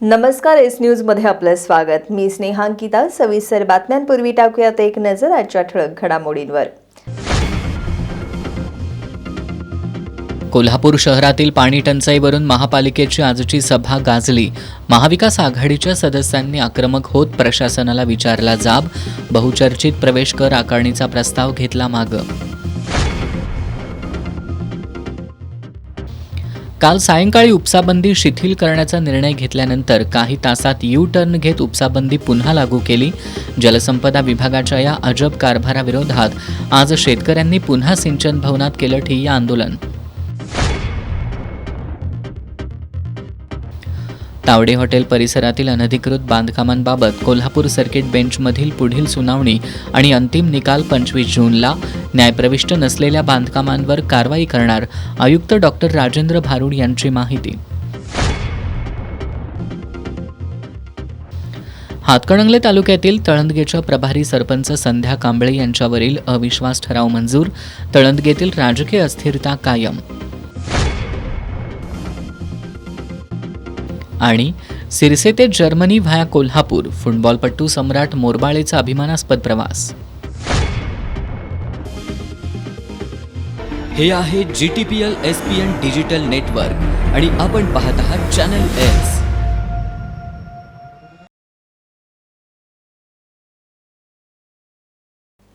नमस्कार, एस न्यूजमध्ये आपलं स्वागत. मी स्नेहांकिता. सविस्तर बातम्यांपूर्वी टाकूयात एक नजर आजच्या ठळक घडामोडींवर. कोल्हापूर शहरातील पाणी टंचाईवरून महापालिकेची आजची सभा गाजली. महाविकास आघाडीच्या सदस्यांनी आक्रमक होत प्रशासनाला विचारला जाब. बहुचर्चित प्रवेश कर आकारणीचा प्रस्ताव घेतला मागं. काल सायंकाळी उपसाबंदी शिथिल करण्याचा निर्णय घेतल्यानंतर काही तासात यू टर्न घेत उपसाबंदी पुन्हा लागू केली. जलसंपदा विभागाच्या या अजब कारभाराविरोधात आज शेतकऱ्यांनी पुन्हा सिंचन भवनात केलं ठिय्या आंदोलन. तावडे हॉटेल परिसरातील अनधिकृत बांधकामांबाबत कोल्हापूर सर्किट बेंचमधील पुढील सुनावणी आणि अंतिम निकाल 25 जूनला. न्यायप्रविष्ट नसलेल्या बांधकामांवर कारवाई करणार, आयुक्त डॉक्टर राजेंद्र भारुड यांची माहिती. हातकणंगले तालुक्यातील तळंदगेच्या प्रभारी सरपंच संध्या कांबळे यांच्यावरील अविश्वास ठराव मंजूर. तळंदगेतील राजकीय अस्थिरता कायम. आणि सिरसे ते जर्मनी व्हाया कोल्हापूर, फुटबॉलपटू सम्राट मोरबाळेचा अभिमानास्पद प्रवास. हे आहे GTPL SPN डिजिटल नेटवर्क आणि आपण पाहत आहात चॅनल एस.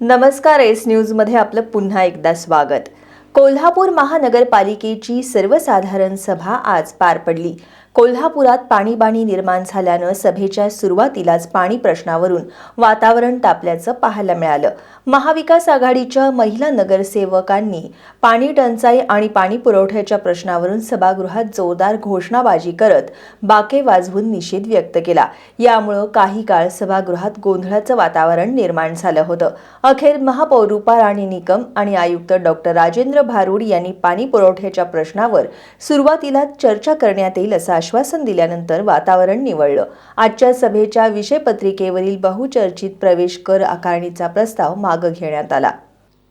नमस्कार, एस न्यूजमध्ये आपलं पुन्हा एकदा स्वागत. कोल्हापूर महानगरपालिकेची सर्वसाधारण सभा आज पार पडली. कोल्हापुरात पाणीबाणी निर्माण झाल्यानं सभेच्या सुरुवातीलाच पाणी प्रश्नावरून वातावरण तापल्याचं पाहायला मिळालं. महाविकास आघाडीच्या महिला नगरसेवकांनी पाणी टंचाई आणि पाणी पुरवठ्याच्या प्रश्नावरून सभागृहात जोरदार घोषणाबाजी करत बाके वाजवून निषेध व्यक्त केला. यामुळे काही काळ सभागृहात गोंधळाचं वातावरण निर्माण झालं होतं. अखेर महापौर रूपा राणी निकम आणि आयुक्त डॉक्टर राजेंद्र भारुड यांनी पाणी पुरवठ्याच्या प्रश्नावर सुरुवातीला चर्चा करण्यात येईल असं आश्वासन दिल्यानंतर वातावरण निवळलं. आजच्या सभेच्या विषयपत्रिकेवरील बहुचर्चित प्रवेश कर आकारणीचा प्रस्ताव मागे घेण्यात आला.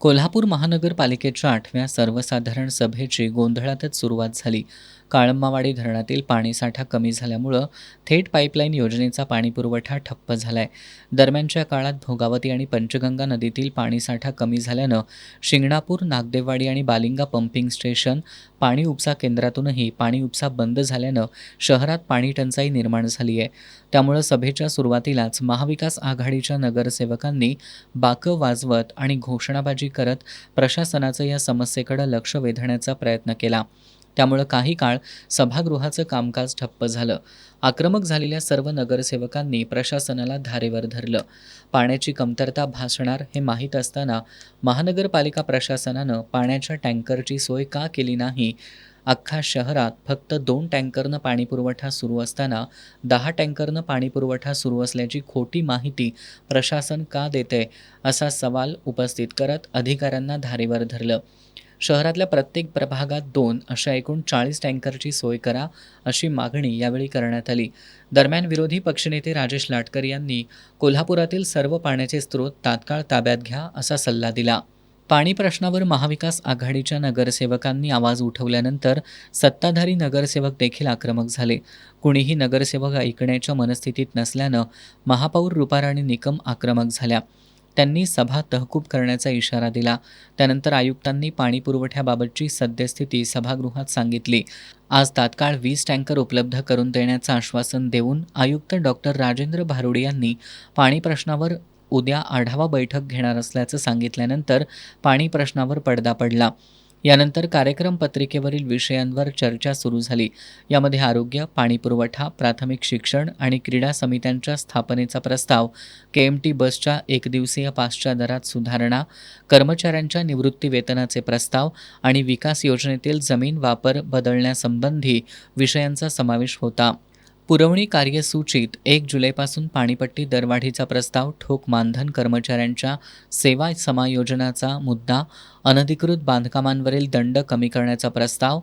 कोल्हापूर महानगरपालिकेच्या 8व्या सर्वसाधारण सभेची गोंधळातच सुरुवात झाली. काळंबावाडी धरणातील पाणीसाठा कमी झाल्यामुळं थेट पाईपलाईन योजनेचा पाणीपुरवठा ठप्प झालाय. दरम्यानच्या काळात भोगावती आणि पंचगंगा नदीतील पाणीसाठा कमी झाल्यानं शिंगणापूर, नागदेववाडी आणि बालिंगा पंपिंग स्टेशन पाणी उपसा केंद्रातूनही पाणी उपसा बंद झाल्यानं शहरात पाणी टंचाई निर्माण झाली आहे. त्यामुळं सभेच्या सुरुवातीलाच महाविकास आघाडीच्या नगरसेवकांनी बाकं वाजवत आणि घोषणाबाजी करत प्रशासनाचं या समस्येकडे लक्ष वेधण्याचा प्रयत्न केला. त्यामुळं काही काळ सभागृहाचं कामकाज ठप्प झालं. आक्रमक झालेल्या सर्व नगरसेवकांनी प्रशासनाला धारेवर धरलं. पाण्याची कमतरता भासणार हे माहीत असताना महानगरपालिका प्रशासनानं पाण्याच्या टँकरची सोय का केली नाही? अख्खा शहरात फक्त 2 टँकरनं पाणीपुरवठा सुरू असताना 10 टँकरनं पाणीपुरवठा सुरू असल्याची खोटी माहिती प्रशासन का देतंय असा सवाल उपस्थित करत अधिकाऱ्यांना धारेवर धरलं. शहरातल्या प्रत्येक प्रभागात 2 अशा एकूण 40 टँकरची सोय करा अशी मागणी यावेळी करण्यात आली. दरम्यान विरोधी पक्षनेते राजेश लाटकर यांनी कोल्हापुरातील सर्व पाण्याचे स्रोत तात्काळ ताब्यात घ्या असा सल्ला दिला. पाणी प्रश्नावर महाविकास आघाडीच्या नगरसेवकांनी आवाज उठवल्यानंतर सत्ताधारी नगरसेवक देखील आक्रमक झाले. कुणीही नगरसेवक ऐकण्याच्या मनस्थितीत नसल्यानं महापौर रूपा राणी निकम आक्रमक झाल्या. त्यांनी सभा तहकूब करण्याचा इशारा दिला. त्यानंतर आयुक्तांनी पाणी पुरवठ्याबाबतची सद्यस्थिती सभागृहात सांगितली. आज तात्काळ 20 टँकर उपलब्ध करून देण्याचं आश्वासन देऊन आयुक्त डॉक्टर राजेंद्र भारुड यांनी पाणी प्रश्नावर उद्या आढावा बैठक घेणार असल्याचं सांगितल्यानंतर पाणी प्रश्नावर पडदा पडला. यानंतर कार्यक्रम पत्रिकेवरील विषयांवर चर्चा सुरू झाली. यामध्ये आरोग्य, पाणीपुरवठा, प्राथमिक शिक्षण आणि क्रीडा समित्यांच्या स्थापनेचा प्रस्ताव, KMT बसच्या 1 दिवसीय पासच्या दरात सुधारणा, कर्मचाऱ्यांच्या निवृत्ती वेतनाचे प्रस्ताव आणि विकास योजनेतील जमीन वापर बदलण्यासंबंधी विषयांचा समावेश होता. पुरवणी कार्यसूचीत 1 जुलैपासून पाणीपट्टी दरवाढीचा प्रस्ताव, ठोक मानधन कर्मचाऱ्यांच्या सेवा समायोजनाचा मुद्दा, अनधिकृत बांधकामांवरील दंड कमी करण्याचा प्रस्ताव,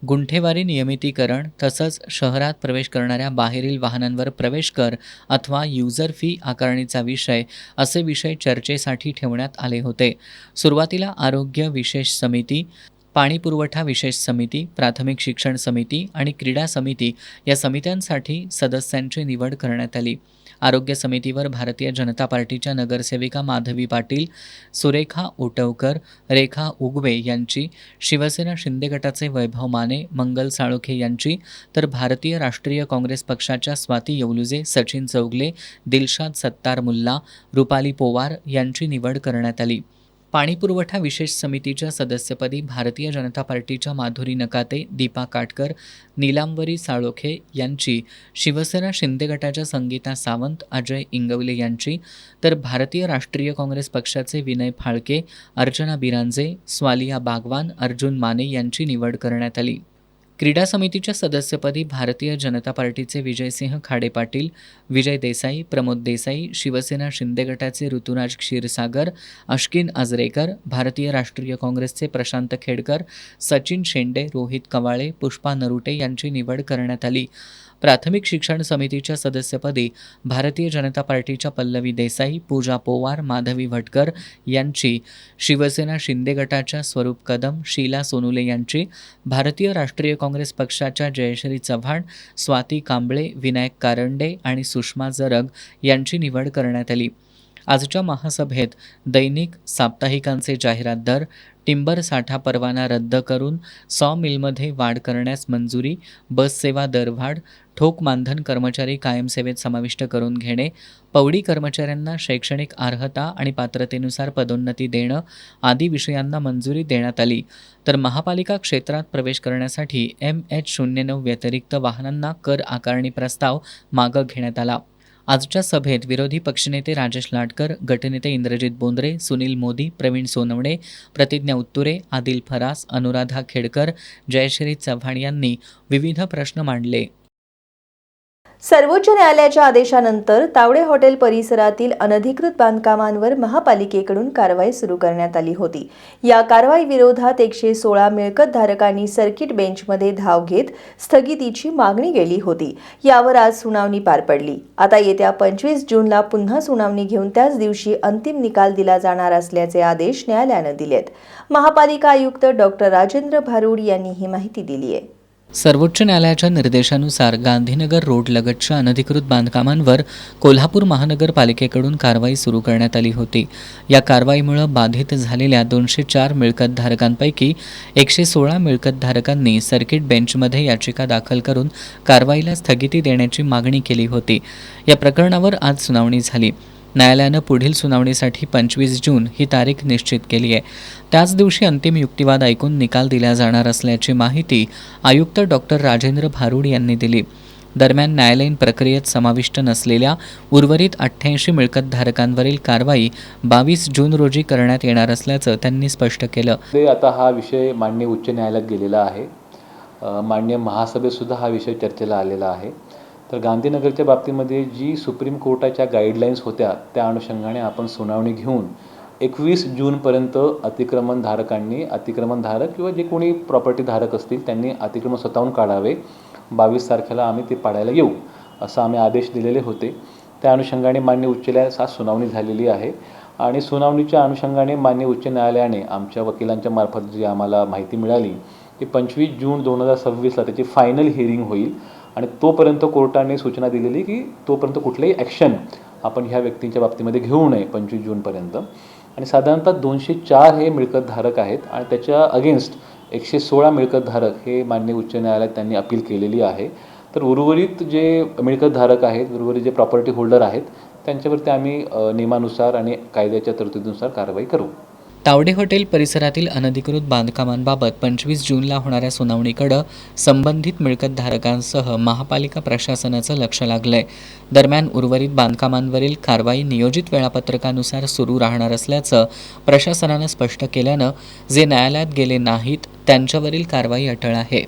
गुंठेवारी नियमितीकरण तसंच शहरात प्रवेश करणाऱ्या बाहेरील वाहनांवर प्रवेश कर अथवा युजर फी आकारणीचा विषय असे विषय चर्चेसाठी ठेवण्यात आले होते. सुरुवातीला आरोग्य विशेष समिती, पाणी पुरवठा विशेष समिती, प्राथमिक शिक्षण समिती आणि क्रीडा समिती या समित्यांसाठी सदस्यांची निवड करण्यात आली. आरोग्य समितीवर भारतीय जनता पार्टीच्या नगरसेविका माधवी पाटील, सुरेखा उटवकर, रेखा उगवे यांची, शिवसेना शिंदे गटाचे वैभव माने, मंगल साळोखे यांची, तर भारतीय राष्ट्रीय काँग्रेस पक्षाच्या स्वाती येवलुजे, सचिन चौगले, दिलशाद सत्तार मुल्ला, रुपाली पोवार यांची निवड करण्यात आली. पाणीपुरवठा विशेष समितीच्या सदस्यपदी भारतीय जनता पार्टीच्या माधुरी नकाते, दीपा काटकर, नीलांबरी साळोखे यांची, शिवसेना शिंदे गटाच्या संगीता सावंत, अजय इंगवले यांची, तर भारतीय राष्ट्रीय काँग्रेस पक्षाचे विनय फाळके, अर्चना बिरांजे, स्वालिया बागवान, अर्जुन माने यांची निवड करण्यात आली. क्रीडा समितीच्या सदस्यपदी भारतीय जनता पार्टीचे विजयसिंह खाडे पाटील, विजय देसाई, प्रमोद देसाई, शिवसेना शिंदे गटाचे ऋतुराज क्षीरसागर, अश्किन अजरेकर, भारतीय राष्ट्रीय काँग्रेसचे प्रशांत खेडकर, सचिन शेंडे, रोहित कवाळे, पुष्पा नरुटे यांची निवड करण्यात आली. प्राथमिक शिक्षण समितीच्या सदस्यपदी भारतीय जनता पार्टीच्या पल्लवी देसाई, पूजा पोवार, माधवी भटकर यांची, शिवसेना शिंदे गटाच्या स्वरूप कदम, शीला सोनुले यांची, भारतीय राष्ट्रीय काँग्रेस पक्षाच्या जयश्री चव्हाण, स्वाती कांबळे, विनायक कारंडे आणि सुषमा जरग यांची निवड करण्यात आली. आजच्या महासभेत दैनिक साप्ताहिकांचे जाहिरात दर, टिंबर साठा परवाना रद्द करून सॉ मिलमध्ये वाढ करण्यास मंजुरी, बससेवा दरवाढ, ठोक मानधन कर्मचारी कायमसेवेत समाविष्ट करून घेणे, पौडी कर्मचाऱ्यांना शैक्षणिक अर्हता आणि पात्रतेनुसार पदोन्नती देणं आदी विषयांना मंजुरी देण्यात आली. तर महापालिका क्षेत्रात प्रवेश करण्यासाठी MH09 व्यतिरिक्त वाहनांना कर आकारणी प्रस्ताव मागं घेण्यात आला. आजच्या सभेत विरोधी पक्षनेते राजेश लाटकर, गटनेते इंद्रजित बोंद्रे, सुनील मोदी, प्रवीण सोनवणे, प्रतिज्ञा उत्तुरे, आदिल फरास, अनुराधा खेडकर, जयश्री चव्हाण यांनी विविध प्रश्न मांडले. सर्वोच्च न्यायालयाच्या आदेशानंतर तावडे हॉटेल परिसरातील अनधिकृत बांधकामांवर महापालिकेकडून कारवाई सुरू करण्यात आली होती. या कारवाई विरोधात 116 मिळकतधारकांनी सर्किट बेंचमध्ये धाव घेत स्थगितीची मागणी केली होती. यावर आज सुनावणी पार पडली. आता येत्या 25 जूनला पुन्हा सुनावणी घेऊन त्याच दिवशी अंतिम निकाल दिला जाणार असल्याचे आदेश न्यायालयानं दिलेत. महापालिका आयुक्त डॉक्टर राजेंद्र भारुड यांनी ही माहिती दिली आहे. सर्वोच्च न्यायालयाच्या निर्देशानुसार गांधीनगर रोड लगतच्या अनधिकृत बांधकामांवर कोल्हापूर महानगरपालिकेकडून कारवाई सुरू करण्यात आली होती. या कारवाईमुळे बाधित झालेल्या 204 मिळकतधारकांपैकी 116 मिळकतधारकांनी सर्किट बेंचमध्ये याचिका दाखल करून कारवाईला स्थगिती देण्याची मागणी केली होती. या प्रकरणावर आज सुनावणी झाली. न्यायालयानं पुढील सुनावणीसाठी 25 जून ही तारीख निश्चित केली आहे. त्याच दिवशी अंतिम युक्तिवाद ऐकून निकाल दिला जाणार असल्याची माहिती आयुक्त डॉक्टर राजेंद्र भारुड यांनी दिली. दरम्यान न्यायालयीन प्रक्रियेत समाविष्ट नसलेल्या उर्वरित 88 मिळकतधारकांवरील कारवाई 22 जून रोजी करण्यात येणार असल्याचं त्यांनी स्पष्ट केलं. आता हा विषय माननीय उच्च न्यायालयात गेलेला आहे. माननीय महासभेतसुद्धा हा विषय चर्चेला आलेला आहे. तर गांधीनगरच्या बाबतीमध्ये जी सुप्रीम कोर्टाच्या गाईडलाईन्स होत्या त्या अनुषंगाने आपण सुनावणी घेऊन 21 जूनपर्यंत अतिक्रमणधारक किंवा जे कोणी प्रॉपर्टीधारक असतील त्यांनी अतिक्रमण स्वतःहून काढावे. 22 तारखेला आम्ही ते पाडायला येऊ असं आम्ही आदेश दिलेले होते. त्या अनुषंगाने मान्य उच्च न्यायालयात आज सुनावणी झालेली आहे आणि सुनावणीच्या अनुषंगाने मान्य उच्च न्यायालयाने आमच्या वकिलांच्या मार्फत जी आम्हाला माहिती मिळाली की 25 जून 2026ला त्याची फायनल हिअरिंग होईल आणि तोपर्यंत कोर्टाने सूचना दिलेली की तोपर्यंत कुठलेही ॲक्शन आपण ह्या व्यक्तींच्या बाबतीमध्ये घेऊ नये 25 जूनपर्यंत. आणि साधारणतः 204 हे मिळकतधारक आहेत आणि त्याच्या अगेन्स्ट 116 मिळकतधारक हे मान्य उच्च न्यायालयात त्यांनी अपील केलेली आहे. तर उर्वरित जे मिळकतधारक आहेत, उर्वरित जे प्रॉपर्टी होल्डर आहेत त्यांच्यावरती आम्ही नियमानुसार आणि कायद्याच्या तरतुदीनुसार कारवाई करू. तावडे हॉटेल परिसरातील अनधिकृत बांधकामांबाबत 25 जूनला होणाऱ्या सुनावणीकडे संबंधित मिळकतधारकांसह महापालिका प्रशासनाचं लक्ष लागलंय. दरम्यान उर्वरित बांधकामांवरील कारवाई नियोजित वेळापत्रकानुसार सुरू राहणार असल्याचं प्रशासनानं स्पष्ट केल्यानं जे न्यायालयात गेले नाहीत त्यांच्यावरील कारवाई अटळ आहे.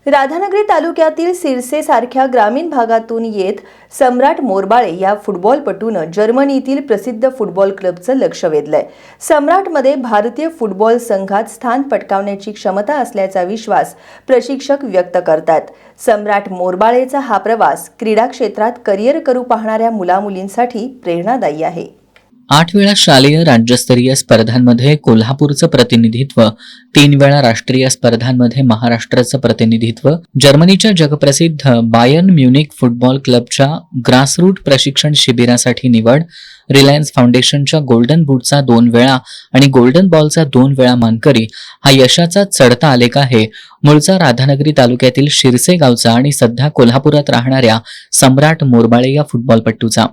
राधानगरी तालुक्यातील सिरसे सारख्या ग्रामीण भागातून येत सम्राट मोरबाळे या फुटबॉलपटूनं जर्मनीतील प्रसिद्ध फुटबॉल क्लबचं लक्ष वेधलंय. सम्राटमध्ये भारतीय फुटबॉल संघात स्थान पटकावण्याची क्षमता असल्याचा विश्वास प्रशिक्षक व्यक्त करतात. सम्राट मोरबाळेचा हा प्रवास क्रीडा क्षेत्रात करिअर करू पाहणाऱ्या मुलामुलींसाठी प्रेरणादायी आहे. 8 वेळा शालेय राज्यस्तरीय स्पर्धांमध्ये कोल्हापूरचं प्रतिनिधित्व, 3 वेळा राष्ट्रीय स्पर्धांमध्ये महाराष्ट्राचं प्रतिनिधित्व, जर्मनीच्या जगप्रसिद्ध बायर्न म्युनिक फुटबॉल क्लबच्या ग्रासरूट प्रशिक्षण शिबिरासाठी निवड, रिलायन्स फाउंडेशनच्या गोल्डन बूटचा 2 वेळा आणि गोल्डन बॉलचा 2 वेळा मानकरी हा यशाचा चढता आलेख आहे. मूळचा राधानगरी तालुक्यातील शिरसे गावचा आणि सध्या कोल्हापुरात राहणाऱ्या सम्राट मोरबाळे या फुटबॉलपटूचा.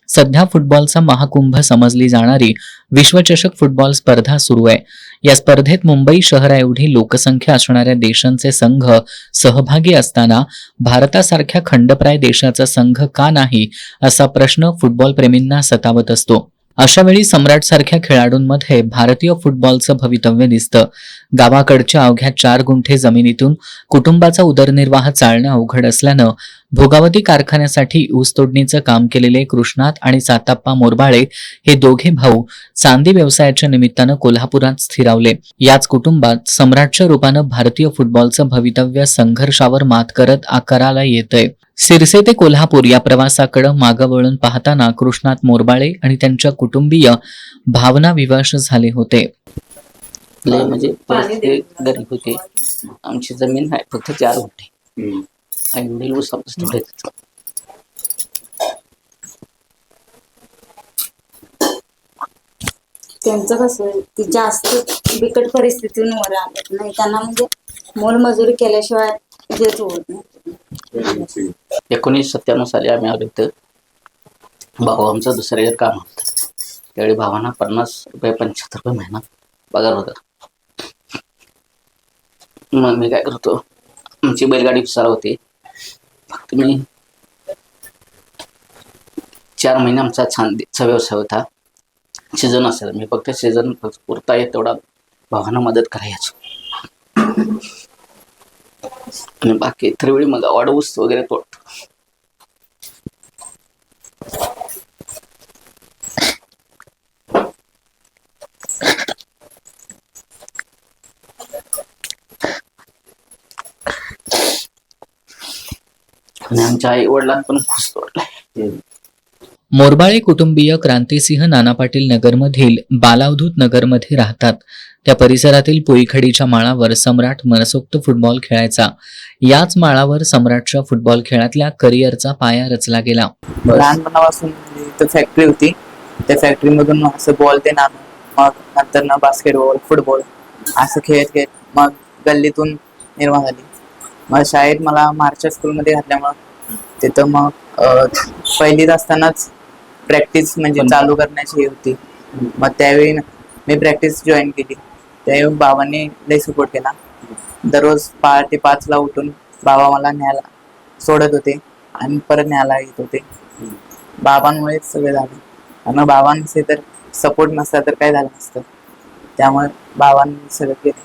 सध्या फुटबॉलचा महाकुंभ समजली जाणारी विश्वचषक फुटबॉल स्पर्धा सुरू आहे. या स्पर्धेत मुंबई शहराएवढी लोकसंख्या असणाऱ्या देशांचे संघ सहभागी असताना भारतासारख्या खंडप्राय देशाचा संघ का नाही असा प्रश्न फुटबॉल प्रेमींना सतावत असतो. अशावेळी सम्राटसारख्या खेळाडूंमध्ये भारतीय फुटबॉलचं भवितव्य दिसतं. गावाकडच्या अवघ्या 4 गुंठे जमिनीतून कुटुंबाचा उदरनिर्वाह चालणं अवघड असल्यानं भोगावती कारखान्यासाठी ऊस तोडणीचं काम केलेले कृष्णात आणि साताप्पा मोरबाळे हे दोघे भाऊ चांदी व्यवसायाच्या निमित्तानं कोल्हापुरात स्थिरावले. याच कुटुंबात सम्राटच्या रूपानं भारतीय फुटबॉलचं भवितव्य संघर्षावर मात करत आकाराला येतंय. सिरसे ते कोल्हापूर या प्रवासाकडे मागं वळून पाहताना कृष्णात मोरबाळे आणि त्यांच्या कुटुंबीय भावना विवश झाले होते. लय म्हणजे परिस्थिती गरीब होती. आमची जमीन आहे फक्त 4 गुंठे. आई वडील ऊसापासून थोडे त्यांचं कसं आहे की जास्त बिकट परिस्थितीतून वर आलेत नाही, त्यांना म्हणजे मोलमजुरी केल्याशिवाय जेच होत नाही. 1997 साली आम्ही आलो इथं. भाऊ आमचा दुसऱ्या काम होतं. त्यावेळी भावांना 50 रुपये 75 रुपये महिना पगार होता. मग मी काय करतो, आमची बैलगाडी चालू होती. फक्त मी 4 महिने आमचा चांदीचा व्यवसाय होता. सीझन असेल मी फक्त सीझन पुरता येत तेवढा भावांना मदत करायचो आणि बाकी इतर वेळी मग वाढऊस वगैरे तोडतो. आणि आमच्या आई वडिलांना पण खुश तोडलाय. मोरबाळे कुटुंबीय क्रांतिसिंह नाना पाटील नगरमधील बालावधूत नगरमध्ये राहतात. त्या परिसरातील पोईखडीच्या माळावर सम्राट मनसोक्त फुटबॉल खेळायचा. याच माळावर सम्राटच्या फुटबॉल खेळातल्या करिअरचा पाया रचला गेला. लहानपणापासून इथं फॅक्टरी होती. त्या फॅक्टरीमधून असं बॉल ते नाणं, मग नंतर ना बास्केटबॉल, फुटबॉल असं खेळत खेळत मग गल्लीतून निर्माण झाली. मग शाळेत मला महाराष्ट्र स्कूलमध्ये घातल्यामुळं तिथं मग पहिलीत असतानाच प्रॅक्टिस म्हणजे चालू करण्याची हे होती. मग त्यावेळी मी प्रॅक्टिस जॉईन केली. त्यावेळी बाबांनी लई सपोर्ट केला. दररोज पहाटे 5ला उठून बाबा मला न्यायला सोडत होते आणि परत न्यायला येत होते. बाबांमुळेच सगळं झालं. आणि बाबांचे तर सपोर्ट नसता तर काय झालं नसतं. त्यामुळे बाबांनी सगळं केलं.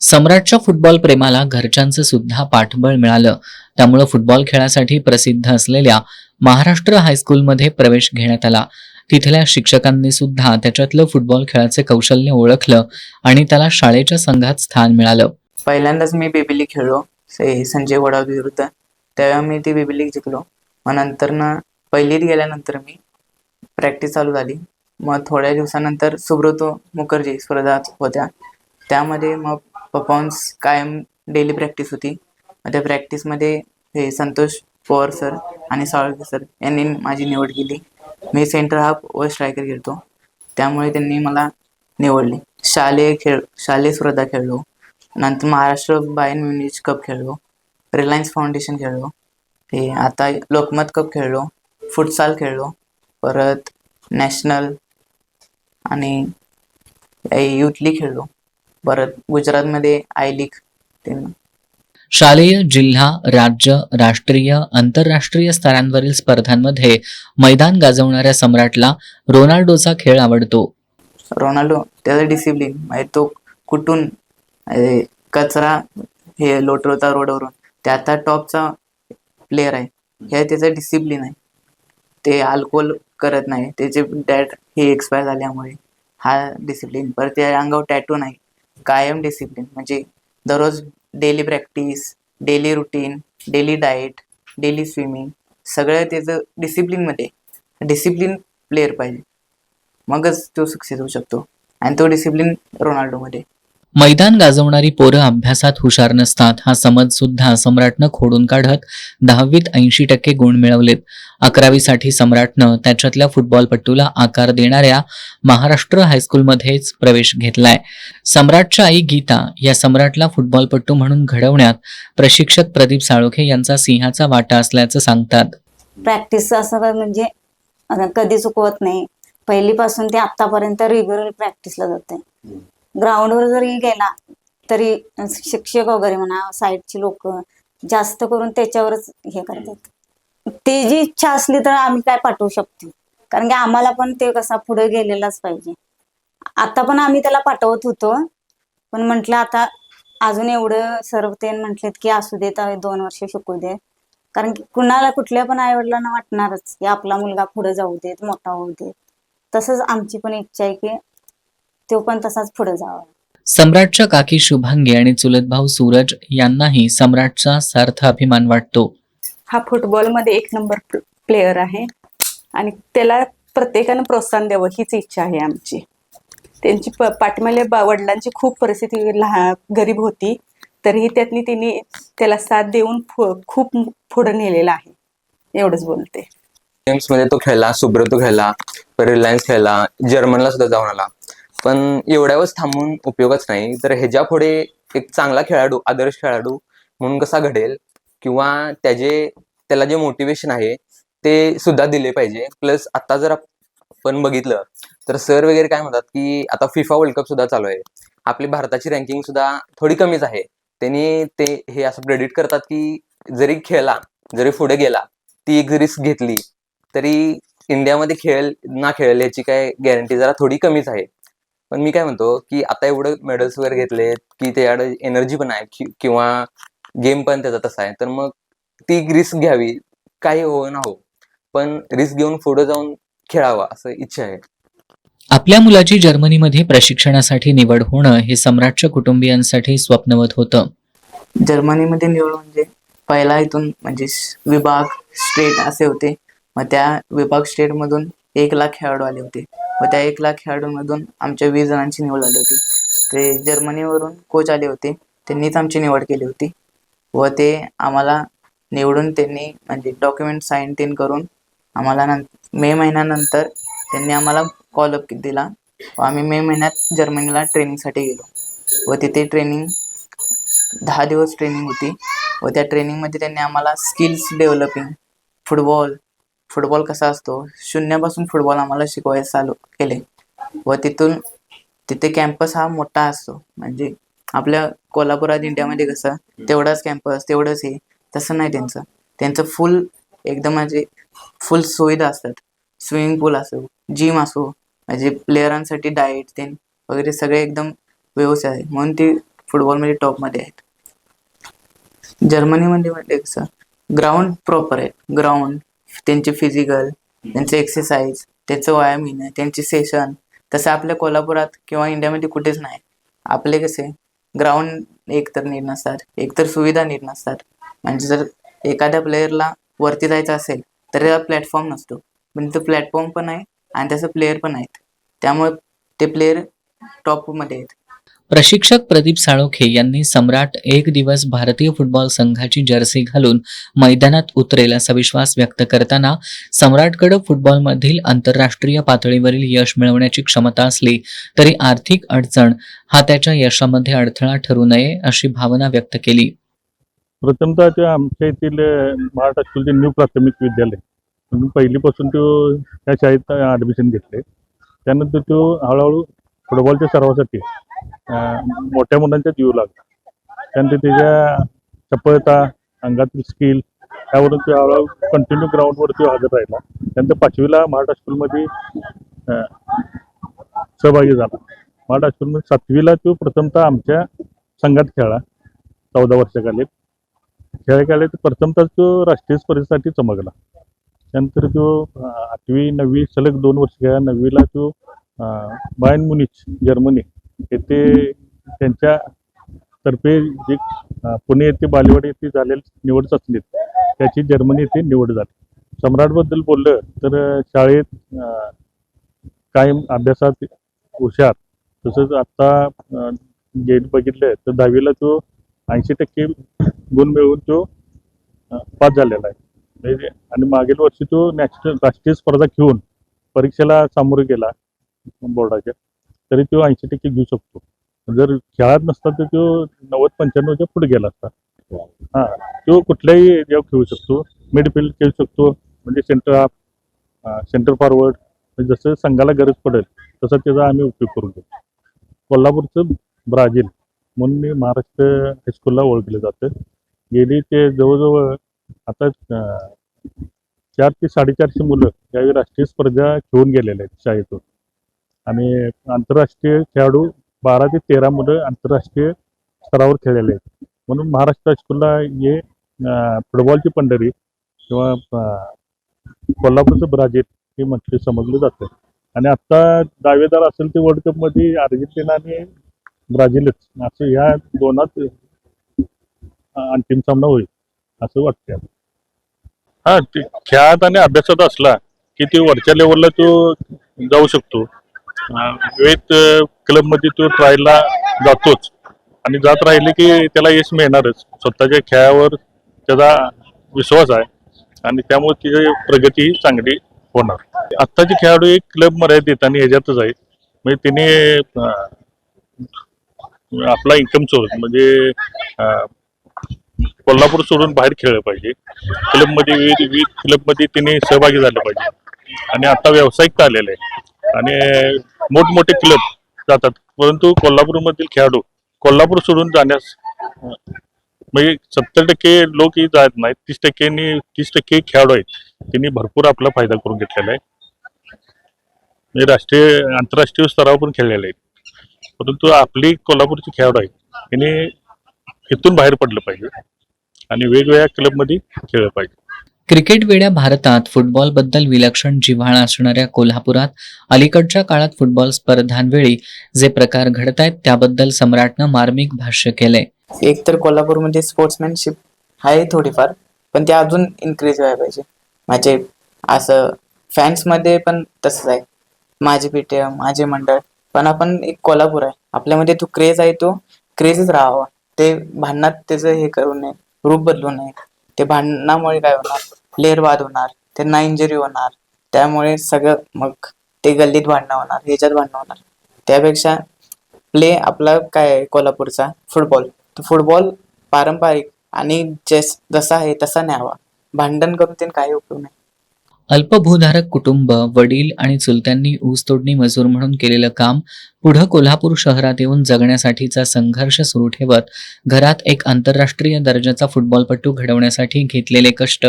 सम्राटच्या फुटबॉल प्रेमाला घरच्यांचं सुद्धा पाठबळ मिळालं. त्यामुळे फुटबॉल खेळासाठी प्रसिद्ध असलेल्या महाराष्ट्र हायस्कूलमध्ये प्रवेश घेण्यात आला. तिथल्या शिक्षकांनी सुद्धा त्याच्यातलं फुटबॉल खेळाचे कौशल्य ओळखलं आणि त्याला शाळेच्या संघात स्थान मिळालं. पहिल्यांदाच मी बेबी लीग खेळलो संजय वडाव विरुद्ध. तेव्हा मी ती बेबी लीग जिंकलो. मग नंतर ना पहिलीत गेल्यानंतर मी प्रॅक्टिस चालू झाली. मग थोड्या दिवसानंतर सुब्रतो मुखर्जी स्पर्धा होत्या. त्यामध्ये मग परफॉर्मन्स कायम डेली प्रॅक्टिस होती. मग त्या प्रॅक्टिसमध्ये हे संतोष पवार सर आणि साळवे सर यांनी माझी निवड केली. मी सेंटर हाफ व स्ट्रायकर खेळतो, त्यामुळे त्यांनी मला निवडले. शालेय स्पर्धा खेळलो. नंतर महाराष्ट्र बायर्न म्युनिक कप खेळलो. रिलायन्स फाउंडेशन खेळलो. हे आता लोकमत कप खेळलो. फुटसाल खेळलो. परत नॅशनल आणि युथ लीग खेळलो. परत गुजरातमध्ये आय लीग. शालेय, जिल्हा, राज्य, राष्ट्रीय, आंतरराष्ट्रीय स्तरांवरील स्पर्धांमध्ये मैदान गाजवणाऱ्या सम्राटला रोनाल्डोचा खेळ आवडतो. रोनाल्डो त्याचा डिसिप्लिन म्हणजे तो कुठून कचरा हे लोटवता रोडवरून ते आता टॉपचा प्लेअर आहे. हे त्याचं डिसिप्लिन आहे. ते अल्कोहोल करत नाही. त्याचे डॅड हे एक्सपायर झाल्यामुळे हा डिसिप्लिन. परत त्या अंगावर टॅटू नाही. कायम डिसिप्लिन म्हणजे दररोज daily practice, daily routine, daily diet, daily swimming सगळं त्याचं डिसिप्लिनमध्ये. डिसिप्लिन प्लेअर पाहिजे. मगच तो सक्सेस होऊ शकतो. आणि तो डिसिप्लिन रोनाल्डोमध्ये. मैदान गाजवणारी पोरं अभ्यासात हुशार नसतात हा समज सुद्धा सम्राटनं खोडून काढत 10वीत 80% गुण मिळवलेत. 11वीसाठी सम्राटनं त्याच्यातल्या फुटबॉलपट्टूला आकार देणाऱ्या महाराष्ट्र हायस्कूलमध्येच प्रवेश घेतलाय. सम्राटच्या आई गीता या सम्राटला फुटबॉलपट्टू म्हणून घडवण्यात प्रशिक्षक प्रदीप साळोखे यांचा सिंहाचा वाटा असल्याचं सांगतात. प्रॅक्टिस असं म्हणजे कधी चुकवत नाही. पहिलीपासून ते आतापर्यंत रेग्युलर प्रॅक्टिसला जाते. ग्राउंडवर जरी गेला तरी शिक्षक वगैरे म्हणा, साईडची लोक जास्त करून त्याच्यावरच हे करतात. ते जी इच्छा असली तर आम्ही काय पाठवू शकतो, कारण की आम्हाला पण ते कसा पुढे गेलेलाच पाहिजे. आता पण आम्ही त्याला पाठवत होतो, पण म्हटलं आता अजून एवढं सर्व ते म्हटलेत की असू देत 2 वर्ष शिकू दे, कारण की कुणाला कुठल्या पण आई वडिलांना वाटणारच की आपला मुलगा पुढे जाऊ देत, मोठा होऊ देत. तसंच आमची पण इच्छा आहे की तो पण तसाच पुढे जावा. सम्राटच्या काकी शुभांगी आणि चुलत भाऊ सूरज यांनाही सम्राटचा सार्थ अभिमान वाटतो. हा फुटबॉलमध्ये 1 नंबर प्लेयर आहे आणि त्याला प्रत्येकानं प्रोत्साहन द्यावं हीच इच्छा आहे आमची. त्यांची पाठीमागे वडिलांची खूप परिस्थिती गरीब होती, तरीही त्यांनी त्याला साथ देऊन खूप पुढे नेलेला आहे. एवढंच बोलते. गेम्समध्ये तो खेळला, सुब्रतो खेळला, रिलायन्स खेळला, जर्मनला सुद्धा जाऊन आला. पण एवढ्यावरच थांबून उपयोगच नाही. तर ह्याच्या पुढे एक चांगला खेळाडू, आदर्श खेळाडू म्हणून कसा घडेल, किंवा त्याला जे मोटिवेशन आहे ते सुद्धा दिले पाहिजे. प्लस आता जर आपण बघितलं तर सर वगैरे काय म्हणतात की आता फिफा वर्ल्ड कप सुद्धा चालू आहे. आपली भारताची रँकिंग सुद्धा थोडी कमीच आहे. त्यांनी हे असं प्रेडिक्ट करतात की जरी खेळला, जरी पुढे गेला, ती एक रिस्क घेतली तरी इंडियामध्ये खेळेल याची काय गॅरंटी जरा थोडी कमीच आहे. पण मी काय म्हणतो की आता एवढं मेडल्स वगैरे घेतलेत की त्याच्याकडे एनर्जी पण आहे किंवा गेम पण त्याचा तसा आहे, तर मग ती रिस्क घ्यावी, काही हो ना हो, पण रिस्क घेऊन पुढे जाऊन खेळावा असं इच्छा आहे. आपल्या मुलाची जर्मनीमध्ये प्रशिक्षणासाठी निवड होणं हे सम्राटच्या कुटुंबियांसाठी स्वप्नवत होतं. जर्मनीमध्ये निवड म्हणजे पहिला इथून म्हणजे विभाग स्टेट असे होते. मग त्या विभाग स्टेटमधून 1 लाख खेळाडू आले होते व त्या 1 लाख खेळाडूंमधून आमच्या 20 जणांची निवड झाली होती. ते जर्मनीवरून कोच आले होते, त्यांनीच आमची निवड केली होती व ते आम्हाला निवडून त्यांनी म्हणजे डॉक्युमेंट साईन तीन करून आम्हाला मे महिन्यानंतर त्यांनी आम्हाला कॉलअप दिला व आम्ही मे महिन्यात जर्मनीला ट्रेनिंगसाठी गेलो व तिथे 10 दिवस ट्रेनिंग होती व त्या ट्रेनिंगमध्ये त्यांनी आम्हाला स्किल्स डेव्हलपिंग, फुटबॉल कसा असतो, शून्यापासून फुटबॉल आम्हाला शिकवायला चालू केले व तिथे कॅम्पस हा मोठा असतो. म्हणजे आपल्या कोल्हापुरात इंडियामध्ये कसं तेवढाच कॅम्पस, तेवढंच हे, तसं नाही त्यांचं फुल एकदम म्हणजे फुल सुविधा असतात. स्विमिंग पूल असो, जिम असो, म्हणजे प्लेयरांसाठी डाएट ते वगैरे सगळे एकदम व्यवस्थित आहे, म्हणून ते फुटबॉलमध्ये टॉपमध्ये आहेत. जर्मनीमध्ये म्हणजे कसं ग्राउंड प्रॉपर आहे. ग्राउंड, त्यांचे फिजिकल, त्यांचे एक्सरसाइज, त्यांचं व्यायाम येणं, त्यांचे सेशन, तसं आपल्या कोल्हापुरात किंवा इंडियामध्ये कुठेच नाही. आपले कसे ग्राउंड एकतर नीट नसतात, एकतर सुविधा नीट नसतात. म्हणजे जर एखाद्या प्लेयरला वरती जायचं असेल तर त्याला प्लॅटफॉर्म नसतो, पण तो प्लॅटफॉर्म पण आहे आणि त्याचं प्लेयर पण आहेत, त्यामुळे ते प्लेयर टॉपमध्ये आहेत. प्रशिक्षक प्रदीप साळोखे यांनी सम्राट 1 दिवस भारतीय फुटबॉल संघाची जर्सी घालून मैदानात उतरेल असा विश्वास व्यक्त करताना सम्राटकडे फुटबॉलमधील आंतरराष्ट्रीय पातळीवरील यश मिळवण्याची क्षमता असली तरी आर्थिक अडचण हा त्याच्या यशामध्ये अडथळा ठरू नये अशी भावना व्यक्त केली. प्रथमतः ते आमच्या येथील महाराष्ट्र हायस्कूलचे न्यू प्राथमिक विद्यालय म्हणून पहिलीपासून तो त्या शाळेत ॲडमिशन घेतले. त्यानंतर तो हळूहळू फुटबॉलच्या सरावासाठी मोठ्या मुलांच्या जीव लागला. त्यानंतर त्याच्या चपळता, अंगातील स्किल त्यावरून तो हळूहळू कंटिन्यू ग्राउंडवरती हजर राहिला. त्यानंतर 5वीला महाराष्ट्र हायस्कूलमध्ये सहभागी झाला. महाराष्ट्र हायस्कूलमध्ये 7वीला तो प्रथमतः आमच्या संघात खेळला. 14 वर्षाखाली खेळ प्रथमतः तो राष्ट्रीय स्पर्धेसाठी चमकला. त्यानंतर तो 8वी 9वी सलग 2 वर्ष खेळला. 9वीला तो बायर्न म्युनिच जर्मनी येथे त्यांच्या तर्फे जे पुणे येथे बालेवाडी येथे झालेल्या निवड चाचणीत त्याची जर्मनी येथे निवड झाली. सम्राटबद्दल बोललं तर शाळेत कायम अभ्यासात हुशार. तसंच आत्ता जे बघितलं तर 10वीला तो 80% गुण मिळवून तो पास झालेला आहे. आणि मागील वर्षी तो राष्ट्रीय स्पर्धा खेळून परीक्षेला सामोरे गेला बोर्डाच्या, तरी तो 80% घेऊ शकतो. जर खेळात नसता तर तो 90-95च्या पुढे गेला असता. हां, तो कुठल्याही याच्यावर खेळू शकतो. मिडफील्ड खेळू शकतो, म्हणजे सेंटर हाफ, सेंटर फॉरवर्ड, जसं संघाला गरज पडेल तसा त्याचा आम्ही उपयोग करून घेऊ. कोल्हापूरचं ब्राझील म्हणून महाराष्ट्र हायस्कूलला ओळखलं जातं. गेली ते जवळजवळ आता 400 ते 450 मुलं यावेळी राष्ट्रीय स्पर्धा खेळून गेलेले आहेत शाळेतून. आणि आंतरराष्ट्रीय खेळाडू 12 ते 13 मुलं आंतरराष्ट्रीय स्तरावर खेळलेले आहेत. म्हणून महाराष्ट्र हायस्कूलला हे फुटबॉलची पंढरी किंवा कोल्हापूरचं ब्राझील हे म्हटले समजलं जातं. आणि आत्ता दावेदार असेल ते वर्ल्ड कपमध्ये अर्जेंटिना आणि ब्राझीलच, असं ह्या दोनात अंतिम सामना होईल असं वाटतं. हा, ते खेळात आणि अभ्यासात असला की ते वरच्या लेवलला तो जाऊ शकतो. विविध क्लबमध्ये तो ट्रायलला जातोच, आणि जात राहिले की त्याला यश मिळणारच. स्वतःच्या खेळावर त्याचा विश्वास आहे आणि त्यामुळे तिची प्रगती चांगली होणार. आत्ताचे खेळाडू एक क्लब मर्यादित आणि ह्याच्यातच आहे, म्हणजे तिने आपला इन्कम सोर्स म्हणजे कोल्हापूर सोडून बाहेर खेळलं पाहिजे. क्लबमध्ये विविध क्लबमध्ये तिने सहभागी झाले पाहिजे. आणि आता व्यावसायिकता आलेलं आहे आणि मोठमोठे क्लब जातात, परंतु कोल्हापूरमधील खेळाडू कोल्हापूर सोडून जाण्यास म्हणजे 70% लोक ही जात नाहीत. 30% खेळाडू आहेत, त्यांनी भरपूर आपला फायदा करून घेतलेला आहे. म्हणजे राष्ट्रीय आंतरराष्ट्रीय स्तरावर पण खेळलेले आहेत, परंतु आपली कोल्हापूरची खेळाडू आहेत त्यांनी इथून बाहेर पडलं पाहिजे आणि वेगवेगळ्या क्लबमध्ये खेळलं पाहिजे. क्रिकेट वेड्या भारतात फुटबॉलबद्दल विलक्षण जिव्हाळा असणाऱ्या कोल्हापुरात अलीकडच्या काळात फुटबॉल स्पर्धांवेळी जे प्रकार घडत आहेत त्याबद्दल सम्राटनं मार्मिक भाष्य केलंय. एक तर कोल्हापूरमध्ये स्पोर्ट्समॅनशिप आहे थोडीफार, पण ते अजून इन्क्रीज व्हायला पाहिजे. म्हणजे असं फॅन्समध्ये पण तसंच आहे, माझे पेटे माझे मंडळ. पण आपण एक कोल्हापूर आहे, आपल्यामध्ये तो क्रेज आहे, तो क्रेजच राहावा. ते भांडणात त्याचं हे करू नये, रूप बदलू नये. ते भांडणामुळे काय होणार, प्लेअर बाद होणार, त्यांना इंजुरी होणार, त्यामुळे सगळं मग ते गल्लीत भांडणं होणार, ह्याच्यात भांडणं होणार. त्यापेक्षा प्ले आपला काय आहे कोल्हापूरचा फुटबॉल, तो फुटबॉल पारंपरिक आणि जसा आहे तसा न्यावा. भांडण करून ते काही उपयोग नाही. अल्पभूधारक कुटुंब, वडील आणि चुलत्यांनी ऊसतोडणी मजूर म्हणून केलेलं काम पुढं कोल्हापूर शहरात येऊन जगण्यासाठीचा संघर्ष सुरू ठेवत घरात एक आंतरराष्ट्रीय दर्जाचा फुटबॉलपटू घडवण्यासाठी घेतलेले कष्ट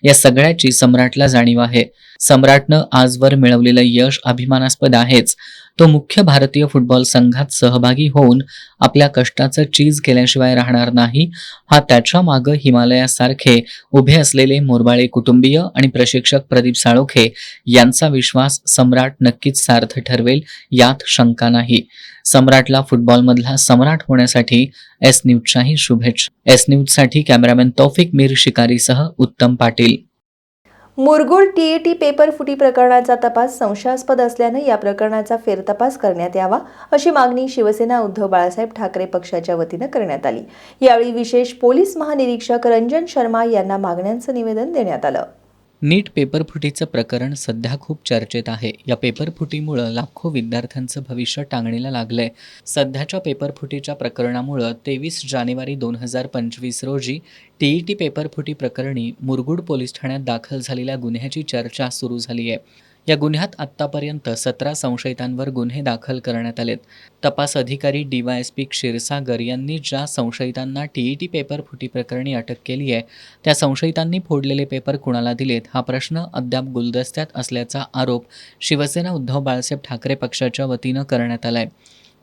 या सगळ्याची सम्राटला जाणीव आहे. सम्राटनं आजवर मिळवलेलं यश अभिमानास्पद आहेच, तो मुख्य भारतीय फुटबॉल संघात सहभागी होऊन आपल्या कष्टाचं चीज केल्याशिवाय राहणार नाही. हा त्याच्या मागं हिमालयासारखे उभे असलेले मोरबाळे कुटुंबीय आणि प्रशिक्षक प्रदीप साळोखे यांचा विश्वास सम्राट नक्कीच सार्थ ठरवेल, यात शंका नाही. सम्राटला फुटबॉलमधला सम्राट होण्यासाठी एस न्यूजच्याही शुभेच्छा. एस न्यूजसाठी कॅमेरामॅन तौफिक मीर शिकारीसह उत्तम पाटील. मुरगुड टीईटी पेपर फुटी प्रकरणाचा तपास संशयास्पद असल्यानं या प्रकरणाचा फेरतपास करण्यात यावा अशी मागणी शिवसेना उद्धव बाळासाहेब ठाकरे पक्षाच्या वतीनं करण्यात आली. यावेळी विशेष पोलीस महानिरीक्षक रंजन शर्मा यांना मागण्यांचं निवेदन देण्यात आलं. नीट पेपरफुटीचं प्रकरण सध्या खूप चर्चेत आहे. या पेपरफुटीमुळं लाखो विद्यार्थ्यांचं भविष्य टांगणीला लागलंय. सध्याच्या पेपरफुटीच्या प्रकरणामुळं 23 जानेवारी 2025 रोजी टीईटी पेपरफुटी प्रकरणी मुरगुड पोलीस ठाण्यात दाखल झालेल्या गुन्ह्याची चर्चा सुरू झाली आहे. या गुन्ह्यात आत्तापर्यंत 17 संशयितांवर गुन्हे दाखल करण्यात आलेत. तपास अधिकारी DYSP क्षीरसागर यांनी ज्या संशयितांना टीईटी पेपर फुटी प्रकरणी अटक केली आहे त्या संशयितांनी फोडलेले पेपर कुणाला दिलेत हा प्रश्न अद्याप गुलदस्त्यात असल्याचा आरोप शिवसेना उद्धव बाळासाहेब ठाकरे पक्षाच्या वतीनं करण्यात आलाय.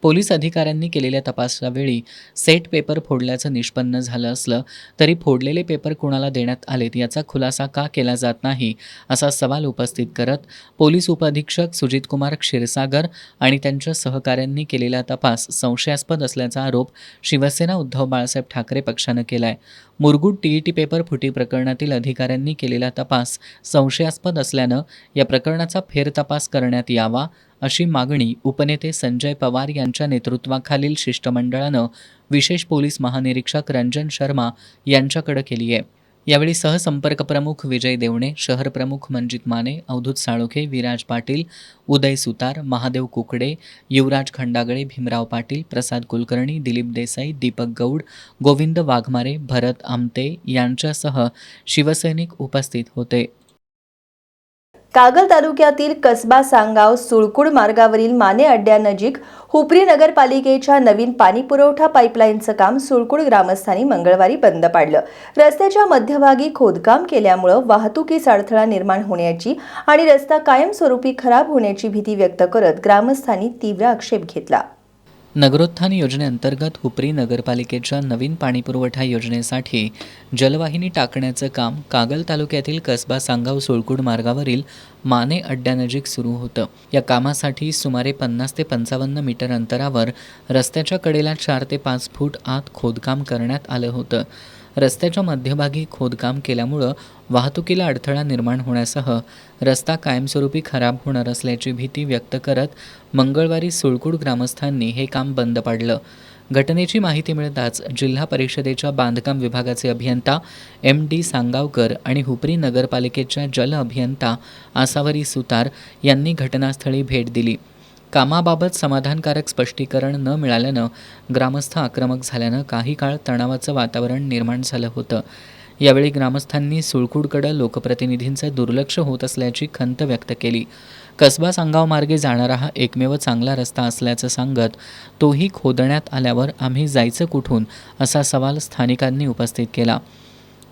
पोलीस अधिकाऱ्यांनी केलेल्या तपासावेळी सेट पेपर फोडल्याचं निष्पन्न झालं असलं तरी फोडलेले पेपर कुणाला देण्यात आलेत याचा खुलासा का केला जात नाही असा सवाल उपस्थित करत पोलीस उपअधीक्षक सुजितकुमार क्षीरसागर आणि त्यांच्या सहकाऱ्यांनी केलेला तपास संशयास्पद असल्याचा आरोप शिवसेना उद्धव बाळासाहेब ठाकरे पक्षानं केलाय. मुरगुड टीईटी पेपर फुटी प्रकरणातील अधिकाऱ्यांनी केलेला तपास संशयास्पद असल्यानं या प्रकरणाचा फेरतपास करण्यात यावा अशी मागणी उपनेते संजय पवार यांच्या नेतृत्वाखालील शिष्टमंडळानं विशेष पोलीस महानिरीक्षक रंजन शर्मा यांच्याकडे केली आहे. यावेळी सहसंपर्क प्रमुख विजय देवणे, शहर प्रमुख मंजित माने, अवधूत साळोखे, विराज पाटील, उदय सुतार, महादेव कुकडे, युवराज खंडागळे, भीमराव पाटील, प्रसाद कुलकर्णी, दिलीप देसाई, दीपक गौड, गोविंद वाघमारे, भरत आमते यांच्यासह शिवसैनिक उपस्थित होते. कागल तालुक्यातील कसबा सांगाव सुळकुड मार्गावरील माने अड्ड्यानजीक हुपरी नगरपालिकेच्या नवीन पाणीपुरवठा पाईपलाईनचं काम सुळकुड ग्रामस्थांनी मंगळवारी बंद पाडलं. रस्त्याच्या मध्यभागी खोदकाम केल्यामुळे वाहतुकीस अडथळा निर्माण होण्याची आणि रस्ता कायमस्वरूपी खराब होण्याची भीती व्यक्त करत ग्रामस्थांनी तीव्र आक्षेप घेतला. नगरोत्थान योजनेअंतर्गत हुपरी नगरपालिकेच्या नवीन पाणीपुरवठा योजनेसाठी जलवाहिनी टाकण्याचं काम कागल तालुक्यातील कसबा सांगाव सुळकुड मार्गावरील माने अड्ड्यानजीक सुरू होतं. या कामासाठी सुमारे 50 ते 55 मीटर अंतरावर रस्त्याच्या कडेला 4 ते 5 फूट आत खोदकाम करण्यात आलं होतं. रस्त्याच्या मध्यभागी खोदकाम केल्यामुळं वाहतुकीला अडथळा निर्माण होण्यासह रस्ता कायमस्वरूपी खराब होणार असल्याची भीती व्यक्त करत मंगळवारी सुळकुड ग्रामस्थांनी हे काम बंद पाडलं. घटनेची माहिती मिळताच जिल्हा परिषदेच्या बांधकाम विभागाचे अभियंता MD सांगावकर आणि हुपरी नगरपालिकेच्या जल अभियंता आसावरी सुतार यांनी घटनास्थळी भेट दिली. कामाबाबत समाधानकारक स्पष्टीकरण न मिळाल्यानं ग्रामस्थ आक्रमक झाल्यानं काही काळ तणावाचं वातावरण निर्माण झालं होतं. यावेळी ग्रामस्थांनी सुळकुडकडं लोकप्रतिनिधींचं दुर्लक्ष होत असल्याची खंत व्यक्त केली. कसबा सांगाव मार्गे जाणारा हा एकमेव चांगला रस्ता असल्याचं सांगत तोही खोदण्यात आल्यावर आम्ही जायचं कुठून असा सवाल स्थानिकांनी उपस्थित केला.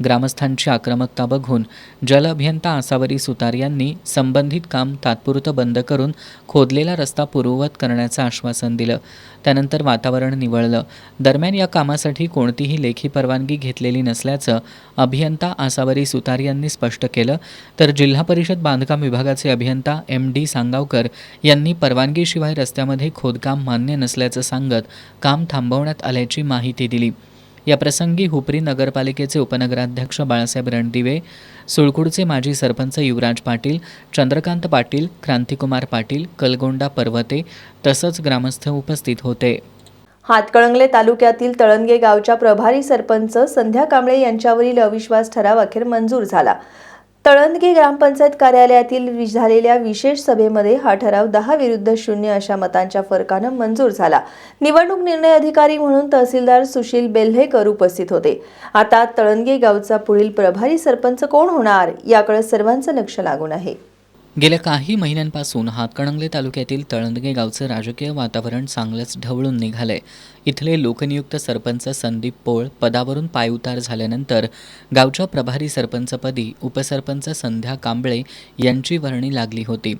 ग्रामस्थांची आक्रमकता बघून जल अभियंता आसावरी सुतार यांनी संबंधित काम तात्पुरतं बंद करून खोदलेला रस्ता पूर्ववत करण्याचं आश्वासन दिलं. त्यानंतर वातावरण निवळलं. दरम्यान या कामासाठी कोणतीही लेखी परवानगी घेतलेली नसल्याचं अभियंता आसावरी सुतार यांनी स्पष्ट केलं. तर जिल्हा परिषद बांधकाम विभागाचे अभियंता MD सांगावकर यांनी परवानगीशिवाय रस्त्यामध्ये खोदकाम मान्य नसल्याचं सांगत काम थांबवण्यात आल्याची माहिती दिली. या प्रसंगी हुपरी नगरपालिकेचे उपनगराध्यक्ष बाळासाहेब रणदिवे, सुळकुडचे माजी सरपंच युवराज पाटील, चंद्रकांत पाटील, क्रांतिकुमार पाटील, कलगोंडा पर्वते तसंच ग्रामस्थ उपस्थित होते. हातकणंगले तालुक्यातील तळणगे गावच्या प्रभारी सरपंच संध्या कांबळे यांच्यावरील अविश्वास ठराव अखेर मंजूर झाला. तळणगे ग्रामपंचायत कार्यालयातील झालेल्या विशेष सभेमध्ये हा ठराव 10-0 अशा मतांच्या फरकानं मंजूर झाला. निवडणूक निर्णय अधिकारी म्हणून तहसीलदार सुशील बेल्हेकर उपस्थित होते. आता तळणगे गावचा पुढील प्रभारी सरपंच कोण होणार याकडे सर्वांचं लक्ष लागून आहे. गेल्या काही महिन्यांपासून हातकणंगले तालुक्यातील तळणगे गावचं राजकीय वातावरण चांगलंच ढवळून निघालंय. इथले लोकनियुक्त सरपंच संदीप पोळ पदावरून पायउतार झाल्यानंतर गावच्या प्रभारी सरपंचपदी उपसरपंच संध्या कांबळे यांची वर्णी लागली होती.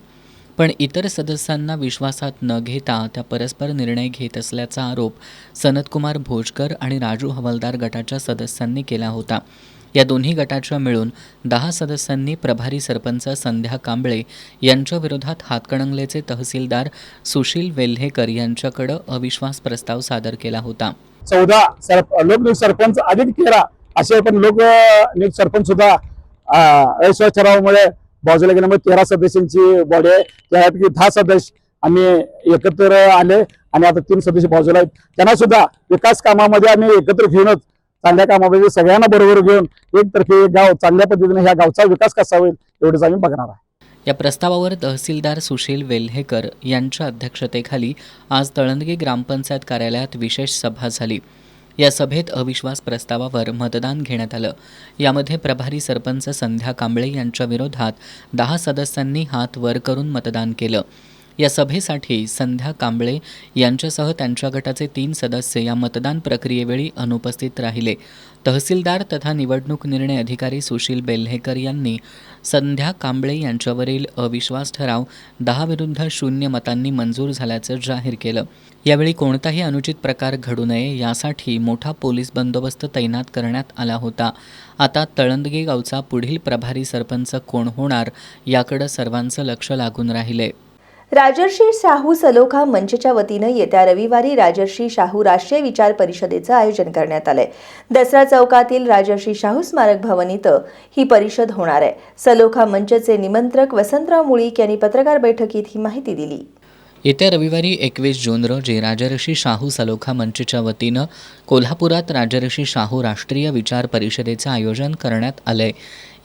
पण इतर सदस्यांना विश्वासात न घेता त्या परस्पर निर्णय घेत असल्याचा आरोप सनतकुमार भोजकर आणि राजू हवालदार गटाच्या सदस्यांनी केला होता. या दोन्ही गटाच्या मिळून 10 सदस्यांनी प्रभारी सरपंच संध्या कांबळे यांच्या विरोधात हातकणंगलेचे तहसीलदार सुशील वेल्हेकर यांच्याकडे अविश्वास प्रस्ताव सादर केला होता. 14 लोकनियुक्त सरपंच अधिक 13 असे पण लोकनियुक्त सरपंच सुद्धा अविश्वास ठरावामुळे बाजूला गेल्यामुळे 13 सदस्यांची बॉडी आहे. त्यापैकी 10 सदस्य आम्ही एकत्र आले आणि आता 3 सदस्य बाजूला आहेत. त्यांना सुद्धा विकास कामामध्ये आम्ही एकत्र घेऊनच चांगल्या कामामध्ये सगळ्यांना बरोबर घेऊन एकतर्फे गाव चांगल्या पद्धतीने ह्या गावचा विकास कसा होईल एवढंच आम्ही बघणार आहे. या प्रस्तावावर तहसीलदार सुशील वेल्हेकर यांच्या अध्यक्षतेखाली आज तळणगे ग्रामपंचायत कार्यालयात विशेष सभा झाली. या सभेत अविश्वास प्रस्तावावर मतदान घेण्यात आलं. यामध्ये प्रभारी सरपंच संध्या कांबळे यांच्या विरोधात 10 सदस्यांनी हात वर करून मतदान केलं. या सभेसाठी संध्या कांबळे यांच्यासह त्यांच्या गटाचे 3 सदस्य या मतदान प्रक्रियेवेळी अनुपस्थित राहिले. तहसीलदार तथा निवडणूक निर्णय अधिकारी सुशील बेल्हेकर यांनी संध्या कांबळे यांच्यावरील अविश्वास ठराव 10-0 मतांनी मंजूर झाल्याचं जाहीर केलं. यावेळी कोणताही अनुचित प्रकार घडू नये यासाठी मोठा पोलीस बंदोबस्त तैनात करण्यात आला होता. आता तळणगे गावचा पुढील प्रभारी सरपंच कोण होणार याकडे सर्वांचं लक्ष लागून राहिले. राजर्षी शाहू सलोखा मंचच्या वतीनं येत्या रविवारी राजर्षी शाहू राष्ट्रीय विचार परिषदेचं आयोजन करण्यात आलंय. दसरा चौकातील राजर्षी शाहू स्मारक भवन इथं ही परिषद होणार आहे. सलोखा मंचचे निमंत्रक वसंतराव मुळीक यांनी पत्रकार बैठकीत ही माहिती दिली. येत्या रविवारी 21 जून रोजी राजर्षी शाहू सलोखा मंचच्या वतीनं कोल्हापुरात राजर्षी शाहू राष्ट्रीय विचार परिषदेचं आयोजन करण्यात आलंय.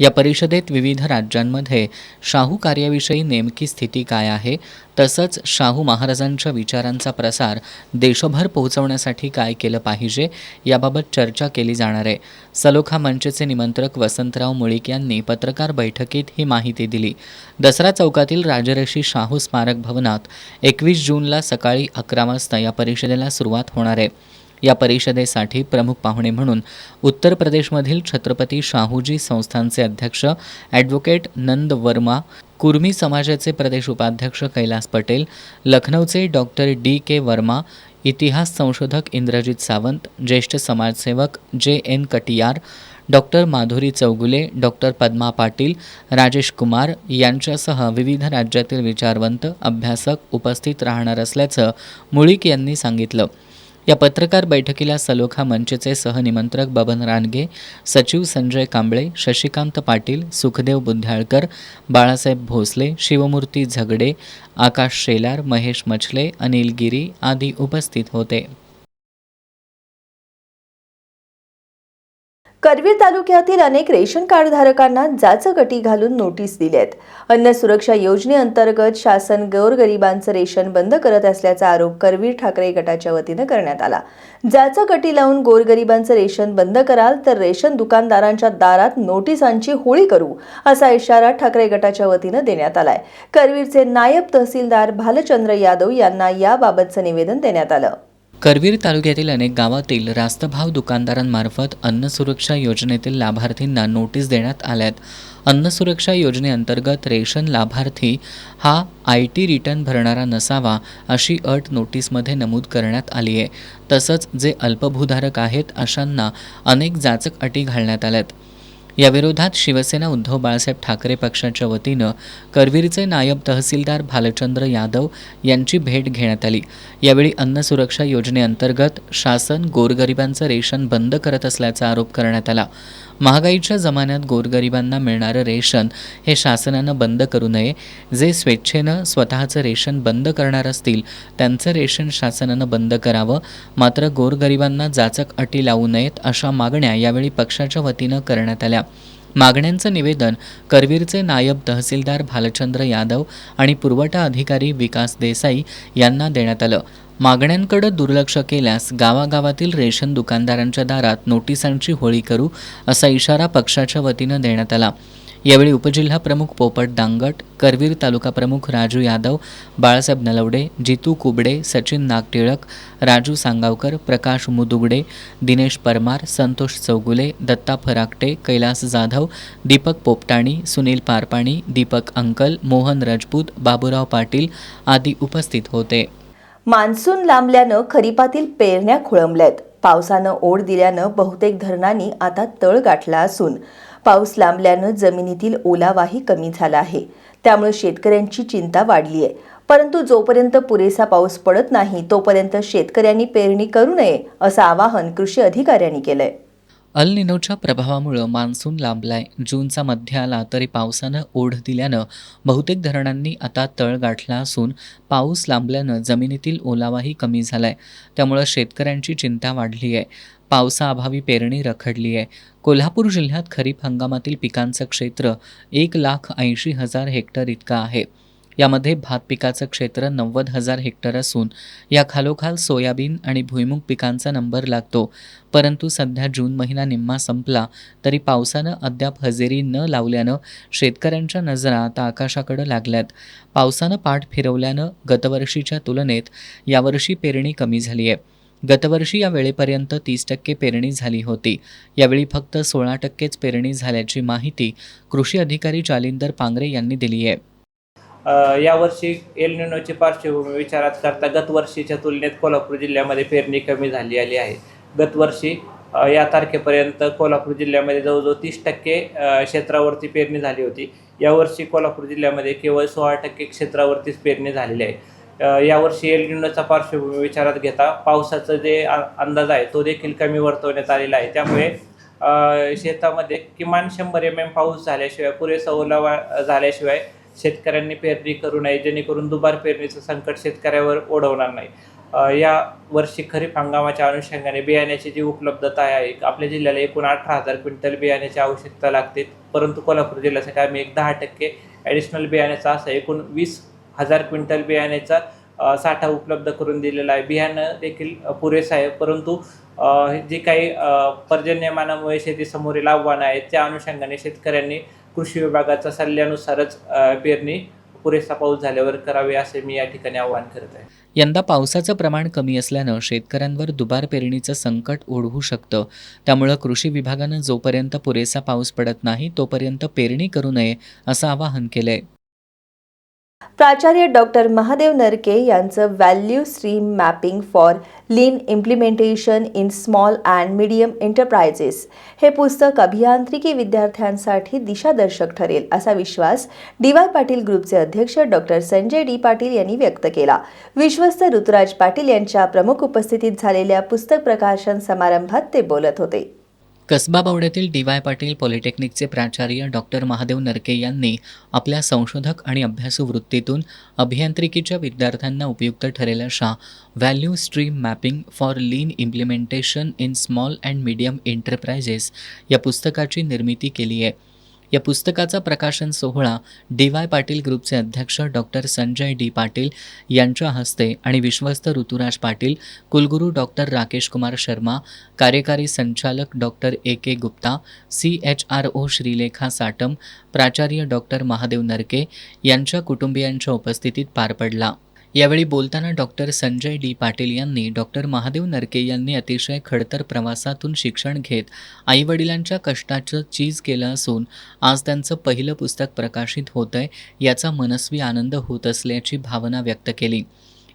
या परिषदेत विविध राज्यांमध्ये शाहू कार्याविषयी नेमकी स्थिती काय आहे, तसंच शाहू महाराजांच्या विचारांचा प्रसार देशभर पोहोचवण्यासाठी काय केलं पाहिजे याबाबत चर्चा केली जाणार आहे. सलोखा मंचचे निमंत्रक वसंतराव मुळीक यांनी पत्रकार बैठकीत ही माहिती दिली. दसरा चौकातील राजर्षी शाहू स्मारक भवनात 21 जूनला सकाळी 11 वाजता या परिषदेला सुरुवात होणार आहे. या परिषदेसाठी प्रमुख पाहुणे म्हणून उत्तर प्रदेशमधील छत्रपती शाहूजी संस्थानचे अध्यक्ष ॲडव्होकेट नंद वर्मा, कुर्मी समाजाचे प्रदेश उपाध्यक्ष कैलास पटेल, लखनौचे डॉक्टर DK वर्मा, इतिहास संशोधक इंद्रजित सावंत, ज्येष्ठ समाजसेवक JN Katiyar, doctor Madhuri Chougule, doctor Padma Patil, Rajesh Kumar यांच्यासह विविध राज्यातील विचारवंत, अभ्यासक उपस्थित राहणार असल्याचं मुळीक यांनी सांगितलं. या पत्रकार बैठकीला सलोखा मंचचे सहनिमंत्रक बबन रानगे, सचिव संजय कांबळे, शशिकांत पाटील, सुखदेव बुद्ध्याळकर, बाळासाहेब भोसले, शिवमूर्ती झगडे, आकाश शेलार, महेश मछले, अनिल गिरी आदी उपस्थित होते. करवीर तालुक्यातील अनेक रेशन कार्ड धारकांना जाचगटी घालून नोटीस दिल्यात. अन्न सुरक्षा योजनेअंतर्गत शासन गोरगरिबांचं रेशन बंद करत असल्याचा आरोप करवीर ठाकरे गटाच्या वतीनं करण्यात आला. जाचगटी लावून गोरगरिबांचं रेशन बंद कराल तर रेशन दुकानदारांच्या दारात नोटिसांची होळी करू असा इशारा ठाकरे गटाच्या वतीनं देण्यात आलाय. करवीरचे नायब तहसीलदार भालचंद्र यादव यांना याबाबतचं निवेदन देण्यात आलं. करवीर तालुक्यातील अनेक गावातील रास्तभाव दुकानदारांमार्फत अन्न सुरक्षा योजनेतील लाभार्थींना नोटीस देण्यात आल्यात. अन्न सुरक्षा योजनेअंतर्गत रेशन लाभार्थी हा IT रिटर्न भरणारा नसावा अशी अट नोटीसमध्ये नमूद करण्यात आली आहे. तसंच जे अल्पभूधारक आहेत अशांना अनेक जाचक अटी घालण्यात आल्यात. याविरोधात शिवसेना उद्धव बाळासाहेब ठाकरे पक्षाच्या वतीनं करवीरचे नायब तहसीलदार भालचंद्र यादव यांची भेट घेण्यात आली. यावेळी अन्न सुरक्षा योजनेअंतर्गत शासन गोरगरिबांचं रेशन बंद करत असल्याचा आरोप करण्यात आला. महागाईच्या जमान्यात गोरगरिबांना मिळणारं रेशन हे शासनानं बंद करू नये. जे स्वेच्छेनं स्वतःचं रेशन बंद करणार असतील त्यांचं रेशन शासनानं बंद करावं, मात्र गोरगरिबांना जाचक अटी लावू नयेत अशा मागण्या यावेळी पक्षाच्या वतीनं करण्यात आल्या. मागण्यांचं निवेदन करवीरचे नायब तहसीलदार भालचंद्र यादव आणि पुरवठा अधिकारी विकास देसाई यांना देण्यात आलं. मागण्यांकडे दुर्लक्ष केल्यास गावागावातील रेशन दुकानदारांच्या दारात नोटिसांची होळी करू असा इशारा पक्षाच्या वतीनं देण्यात आला. यावेळी उपजिल्हा प्रमुख पोपट दांगट, करवीर तालुका प्रमुख राजू यादव, बाळासाहेब नलवडे, जितू कुबडे, सचिन नागटिळक, राजू सांगावकर, प्रकाश मुदुगडे, दिनेश परमार, संतोष चौगुले, दत्ता फराकटे, कैलास जाधव, दीपक पोपटाणी, सुनील पारपाणी, दीपक अंकल, मोहन राजपूत, बाबूराव पाटील आदी उपस्थित होते. मान्सून लांबल्यानं खरीपातील पेरण्या खोळंबल्यात. पावसानं ओढ दिल्यानं बहुतेक धरणांनी आता तळ गाठला असून पाऊस लांबल्यानं जमिनीतील ओलावाही कमी झाला आहे. त्यामुळे शेतकऱ्यांची चिंता वाढली आहे. परंतु जोपर्यंत पुरेसा पाऊस पडत नाही तोपर्यंत शेतकऱ्यांनी पेरणी करू नये असं आवाहन कृषी अधिकाऱ्यांनी केलंय. अल निनोच्या प्रभावामुळं मान्सून लांबलाय. जूनचा मध्य आला तरी पावसानं ओढ दिल्यानं बहुतेक धरणांनी आता तळ गाठला असून पाऊस लांबल्यानं जमिनीतील ओलावाही कमी झालाय. त्यामुळं शेतकऱ्यांची चिंता वाढली आहे. पावसाअभावी पेरणी रखडली आहे. कोल्हापूर जिल्ह्यात खरीप हंगामातील पिकांचं क्षेत्र 1,80,000 हेक्टर इतकं आहे. यामध्ये भात पिकाचं क्षेत्र 90,000 हेक्टर असून या खालोखाल सोयाबीन आणि भुईमुग पिकांचा नंबर लागतो. परंतु सध्या जून महिना निम्मा संपला तरी पावसानं अद्याप हजेरी न लावल्यानं शेतकऱ्यांच्या नजरा आता आकाशाकडे लागल्यात. पावसानं पाठ फिरवल्यानं गतवर्षीच्या तुलनेत यावर्षी पेरणी कमी झाली आहे. गतवर्षी या वेळेपर्यंत 30% पेरणी झाली होती. यावेळी फक्त 16%च पेरणी झाल्याची माहिती कृषी अधिकारी जालिंदर पांगरे यांनी दिली आहे. यावर्षी एल निनोची पार्श्वभूमी विचारात करता गतवर्षीच्या तुलनेत कोल्हापूर जिल्ह्यामध्ये पेरणी कमी झाली आहे. गतवर्षी या तारखेपर्यंत कोल्हापूर जिल्ह्यामध्ये जवळजवळ 30% क्षेत्रावरती पेरणी झाली होती. यावर्षी कोल्हापूर जिल्ह्यामध्ये केवळ 16% क्षेत्रावरतीच पेरणी झालेली आहे. यावर्षी एल निनोचा पार्श्वभूमी विचारात घेता पावसाचा जे अंदाज आहे तो देखील कमी वर्तवण्यात आलेला आहे. त्यामुळे शेतामध्ये किमान 100 mm पाऊस झाल्याशिवाय, पुरेसा ओलावा झाल्याशिवाय शेतकऱ्यांनी पेरणी करू नये, जेणेकरून दुबार पेरणीचं संकट शेतकऱ्यावर ओढवणार नाही. या वर्षी खरीप हंगामाच्या अनुषंगाने बियाण्याची जी उपलब्धता आहे, आपल्या जिल्ह्याला एकूण 18,000 क्विंटल बियाण्याची आवश्यकता लागते, परंतु कोल्हापूर जिल्ह्यासाठी आम्ही एक 10% ॲडिशनल बियाण्याचा असा एकूण 20,000 क्विंटल बियाण्याचा साठा उपलब्ध करून दिलेला आहे. बियाणं देखील पुरेसं आहे, परंतु जे काही पर्जन्यमानामुळे शेतीसमोरील आव्हानं आहेत त्या अनुषंगाने शेतकऱ्यांनी कृषी विभागाच्या सल्ल्यानुसारच पेरणी पुरेसा पाऊस झाल्यावर करावी असे मी या ठिकाणी आवाहन करत आहे. यंदा पावसाचं प्रमाण कमी असल्यानं शेतकऱ्यांवर दुबार पेरणीचं संकट ओढवू शकतं. त्यामुळं कृषी विभागानं जोपर्यंत पुरेसा पाऊस पडत नाही तोपर्यंत पेरणी करू नये असं आवाहन केलंय. प्राचार्य डॉक्टर महादेव नरके यांचं value stream mapping for lean implementation in small and medium enterprises हे पुस्तक अभियांत्रिकी विद्यार्थ्यांसाठी दिशादर्शक ठरेल असा विश्वास डी.वाय. पाटील ग्रुपचे अध्यक्ष डॉक्टर संजय डी. पाटील यांनी व्यक्त केला. विश्वस्त ऋतुराज पाटील यांच्या प्रमुख उपस्थितीत झालेल्या पुस्तक प्रकाशन समारंभात ते बोलत होते. कसबा बावड्यातील डी.वाय. पाटील पॉलिटेक्निकचे प्राचार्य डॉक्टर महादेव नरके यांनी आपल्या संशोधक आणि अभ्यासू वृत्तीतून अभियांत्रिकीच्या विद्यार्थ्यांना उपयुक्त ठरेल अशा value stream mapping for lean implementation in small and medium enterprises या पुस्तकाची निर्मिती केली आहे. या पुस्तकाचा प्रकाशन सोहळा डी.वाय. पाटील ग्रुपचे अध्यक्ष डॉक्टर संजय डी. पाटील यांच्या हस्ते आणि विश्वस्त ऋतुराज पाटील, कुलगुरू डॉक्टर राकेश कुमार शर्मा, कार्यकारी संचालक doctor A K. Gupta, CHRO Shrilekha Satam, प्राचार्य डॉक्टर महादेव नरके यांच्या कुटुंबियांच्या उपस्थितीत पार पडला. यावेळी बोलताना डॉक्टर संजय डी. पाटील यांनी डॉक्टर महादेव नरके यांनी अतिशय खडतर प्रवासातून शिक्षण घेत आईवडिलांच्या कष्टाचं चीज केलं असून आज त्यांचं पहिलं पुस्तक प्रकाशित होतंय याचा मनस्वी आनंद होत असल्याची भावना व्यक्त केली.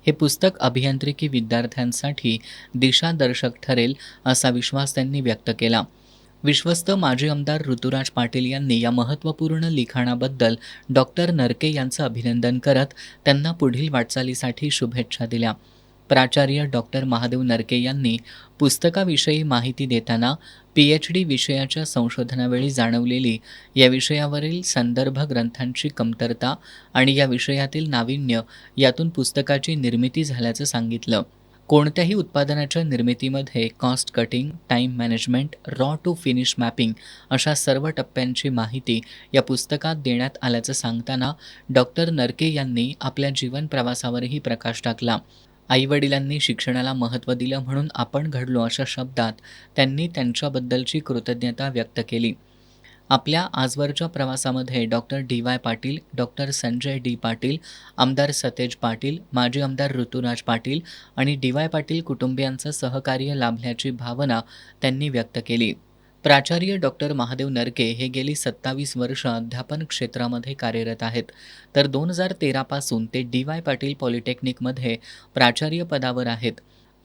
हे पुस्तक अभियांत्रिकी विद्यार्थ्यांसाठी दिशादर्शक ठरेल असा विश्वास त्यांनी व्यक्त केला. विश्वस्त माजी आमदार ऋतुराज पाटील यांनी या महत्त्वपूर्ण लिखाणाबद्दल डॉक्टर नरके यांचं अभिनंदन करत त्यांना पुढील वाटचालीसाठी शुभेच्छा दिल्या. प्राचार्य डॉक्टर महादेव नरके यांनी पुस्तकाविषयी माहिती देताना PhD विषयाच्या संशोधनावेळी जाणवलेली या विषयावरील संदर्भ ग्रंथांची कमतरता आणि या विषयातील नाविन्य यातून पुस्तकाची निर्मिती झाल्याचं सांगितलं. कोणत्याही उत्पादनाच्या निर्मितीमध्ये cost cutting, time management, raw to finish mapping अशा सर्व टप्प्यांची माहिती या पुस्तकात देण्यात आल्याचं सांगताना डॉक्टर नरके यांनी आपल्या जीवन प्रवासावरही प्रकाश टाकला. आईवडिलांनी शिक्षणाला महत्त्व दिलं म्हणून आपण घडलो अशा शब्दात त्यांनी त्यांच्याबद्दलची कृतज्ञता व्यक्त केली. आपल्या आजवरच्या प्रवासामध्ये doctor DY. Patil, doctor Sanjay D. Patil, आमदार सतेज पाटील, माजी आमदार ऋतुराज पाटील आणि डी.वाय. पाटील कुटुंबियांचं सहकार्य लाभल्याची भावना त्यांनी व्यक्त केली. प्राचार्य डॉक्टर महादेव नरके हे गेली 27 वर्ष अध्यापन क्षेत्रामध्ये कार्यरत आहेत. तर 2013 पासून ते डी.वाय. पाटील पॉलिटेक्निकमध्ये प्राचार्य पदावर आहेत.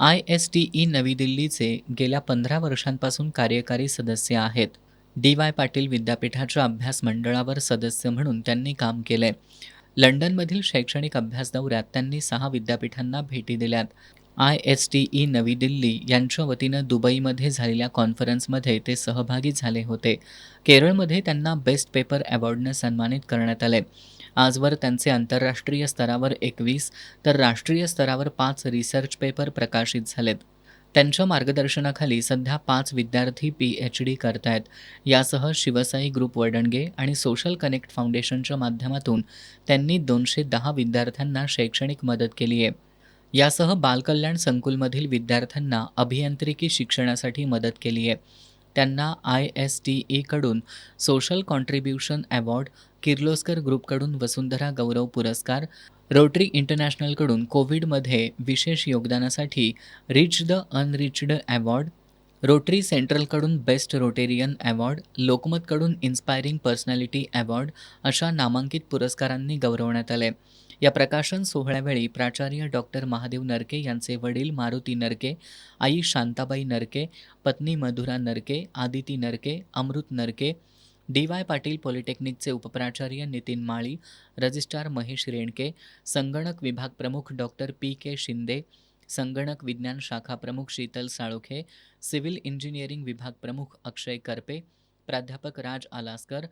ISTE नवी दिल्लीचे गेल्या 15 वर्षांपासून कार्यकारी सदस्य आहेत. डी.वाय. पाटील विद्यापीठाच्या अभ्यास मंडळावर सदस्य म्हणून त्यांनी काम केलंय. लंडनमधील शैक्षणिक अभ्यास दौऱ्यात त्यांनी 6 विद्यापीठांना भेटी दिल्यात. ISTE नवी दिल्ली यांच्या वतीनं दुबईमध्ये झालेल्या कॉन्फरन्समध्ये ते सहभागी झाले होते. केरळमध्ये त्यांना बेस्ट पेपर अवॉर्डनं सन्मानित करण्यात आले. आजवर त्यांचे आंतरराष्ट्रीय स्तरावर 21 तर राष्ट्रीय स्तरावर 5 रिसर्च पेपर प्रकाशित झालेत. त्यांच्या मार्गदर्शनाखाली सध्या 5 विद्यार्थी PhD करतायत. यासह शिवसाई ग्रुप वडणगे आणि सोशल कनेक्ट फाउंडेशनच्या माध्यमातून त्यांनी 210 विद्यार्थ्यांना शैक्षणिक मदत केली आहे. यासह बालकल्याण संकुलमधील विद्यार्थ्यांना अभियांत्रिकी शिक्षणासाठी मदत केली आहे. त्यांना ISTE कडून सोशल कॉन्ट्रीब्युशन अवॉर्ड, किर्लोस्कर ग्रुपकडून वसुंधरा गौरव पुरस्कार, रोटरी इंटरनॅशनलकडून कोविडमध्ये विशेष योगदानासाठी reach the unreached award, rotary सेंट्रलकडून बेस्ट रोटेरियन अवॉर्ड, लोकमतकडून इन्स्पायरिंग पर्सनॅलिटी अवॉर्ड अशा नामांकित पुरस्कारांनी गौरवण्यात आले. या प्रकाशन सोहळ्यावेळी प्राचार्य डॉक्टर महादेव नरके यांचे वडील मारुती नरके, आई शांताबाई नरके, पत्नी मधुरा नरके, आदिती नरके, अमृत नरके, डी.वाय. पाटील पॉलिटेक्निकचे उपप्राचार्य नितीन माळी, रजिस्ट्रार महेश रेणके, संगणक विभाग प्रमुख डॉक्टर P.K. शिंदे, संगणक विज्ञान शाखा प्रमुख शीतल साळोखे, सिव्हिल इंजिनिअरिंग विभाग प्रमुख अक्षय करपे, प्राध्यापक राज आलासकर,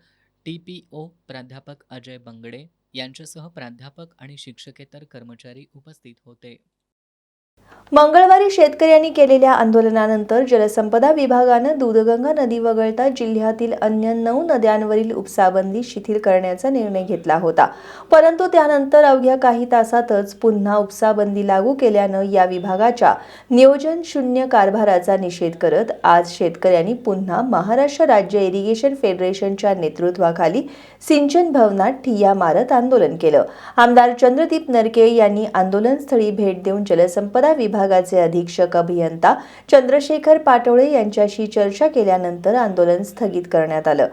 TPO प्राध्यापक अजय बंगडे यांच्यासह प्राध्यापक आणि शिक्षकेतर कर्मचारी उपस्थित होते. मंगळवारी शेतकऱ्यांनी केलेल्या आंदोलनानंतर जलसंपदा विभागानं दूधगंगा नदी वगळता जिल्ह्यातील अन्य 9 नद्यांवरील उपसाबंदी शिथिल करण्याचा निर्णय घेतला होता. परंतु त्यानंतर अवघ्या काही तासातच पुन्हा उपसाबंदी लागू केल्यानं या विभागाच्या नियोजन शून्य कारभाराचा निषेध करत आज शेतकऱ्यांनी पुन्हा महाराष्ट्र राज्य इरिगेशन फेडरेशनच्या नेतृत्वाखाली सिंचन भवनात ठिय्या मारत आंदोलन केलं. आमदार चंद्रदीप नरके यांनी आंदोलनस्थळी भेट देऊन जलसंपदा विभागाचे अधीक्षक अभियंता चंद्रशेखर पाटोळे यांच्याशी चर्चा केल्यानंतर आंदोलन स्थगित करण्यात आलं.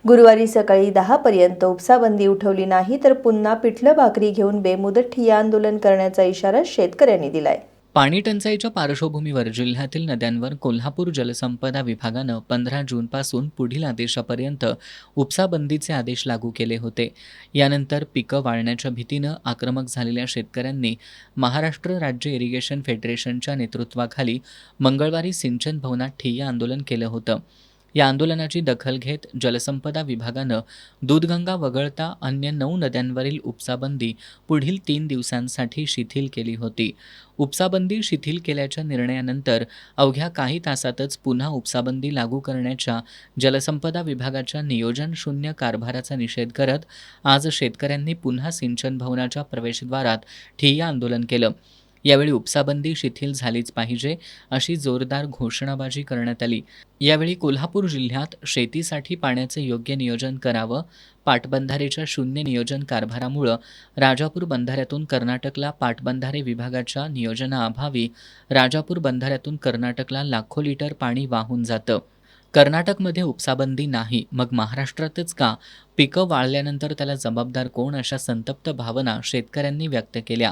गुरुवारी सकाळी 10 पर्यंत उपसाबंदी उठवली नाही तर पुन्हा पिठलं भाकरी घेऊन बेमुदत ठिय्या आंदोलन करण्याचा इशारा शेतकऱ्यांनी दिलाय. पाणी टंचाईच्या पार्श्वभूमीवर जिल्ह्यातील नद्यांवर कोल्हापूर जलसंपदा विभागानं 15 जूनपासून पुढील आदेशापर्यंत उपसाबंदीचे आदेश लागू केले होते. यानंतर पिकं वाळण्याच्या भीतीनं आक्रमक झालेल्या शेतकऱ्यांनी महाराष्ट्र राज्य इरिगेशन फेडरेशनच्या नेतृत्वाखाली मंगळवारी सिंचन भवनात ठिय्या आंदोलन केलं होतं. या आंदोलनाची दखल घेत जलसंपदा विभागानं दूधगंगा वगळता अन्य 9 नद्यांवरील उपसाबंदी पुढील 3 दिवसांसाठी शिथिल केली होती. उपसाबंदी शिथिल केल्याच्या निर्णयानंतर अवघ्या काही तासातच पुन्हा उपसाबंदी लागू करण्याच्या जलसंपदा विभागाच्या नियोजन शून्य कारभाराचा निषेध करत आज शेतकऱ्यांनी पुन्हा सिंचन भवनाच्या प्रवेशद्वारात ठिय्या आंदोलन केलं. यावेळी उपसाबंदी शिथिल झालीच पाहिजे अशी जोरदार घोषणाबाजी करण्यात आली. यावेळी कोल्हापूर जिल्ह्यात शेतीसाठी पाण्याचे योग्य नियोजन करावं. पाटबंधारेच्या शून्य नियोजन कारभारामुळं राजापूर बंधाऱ्यातून कर्नाटकला पाटबंधारे विभागाच्या नियोजनाअभावी राजापूर बंधाऱ्यातून कर्नाटकला लाखो लिटर पाणी वाहून जातं. कर्नाटकमध्ये उपसाबंदी नाही, मग महाराष्ट्रातच का? पिकं वाळल्यानंतर त्याला जबाबदार कोण? अशा संतप्त भावना शेतकऱ्यांनी व्यक्त केल्या.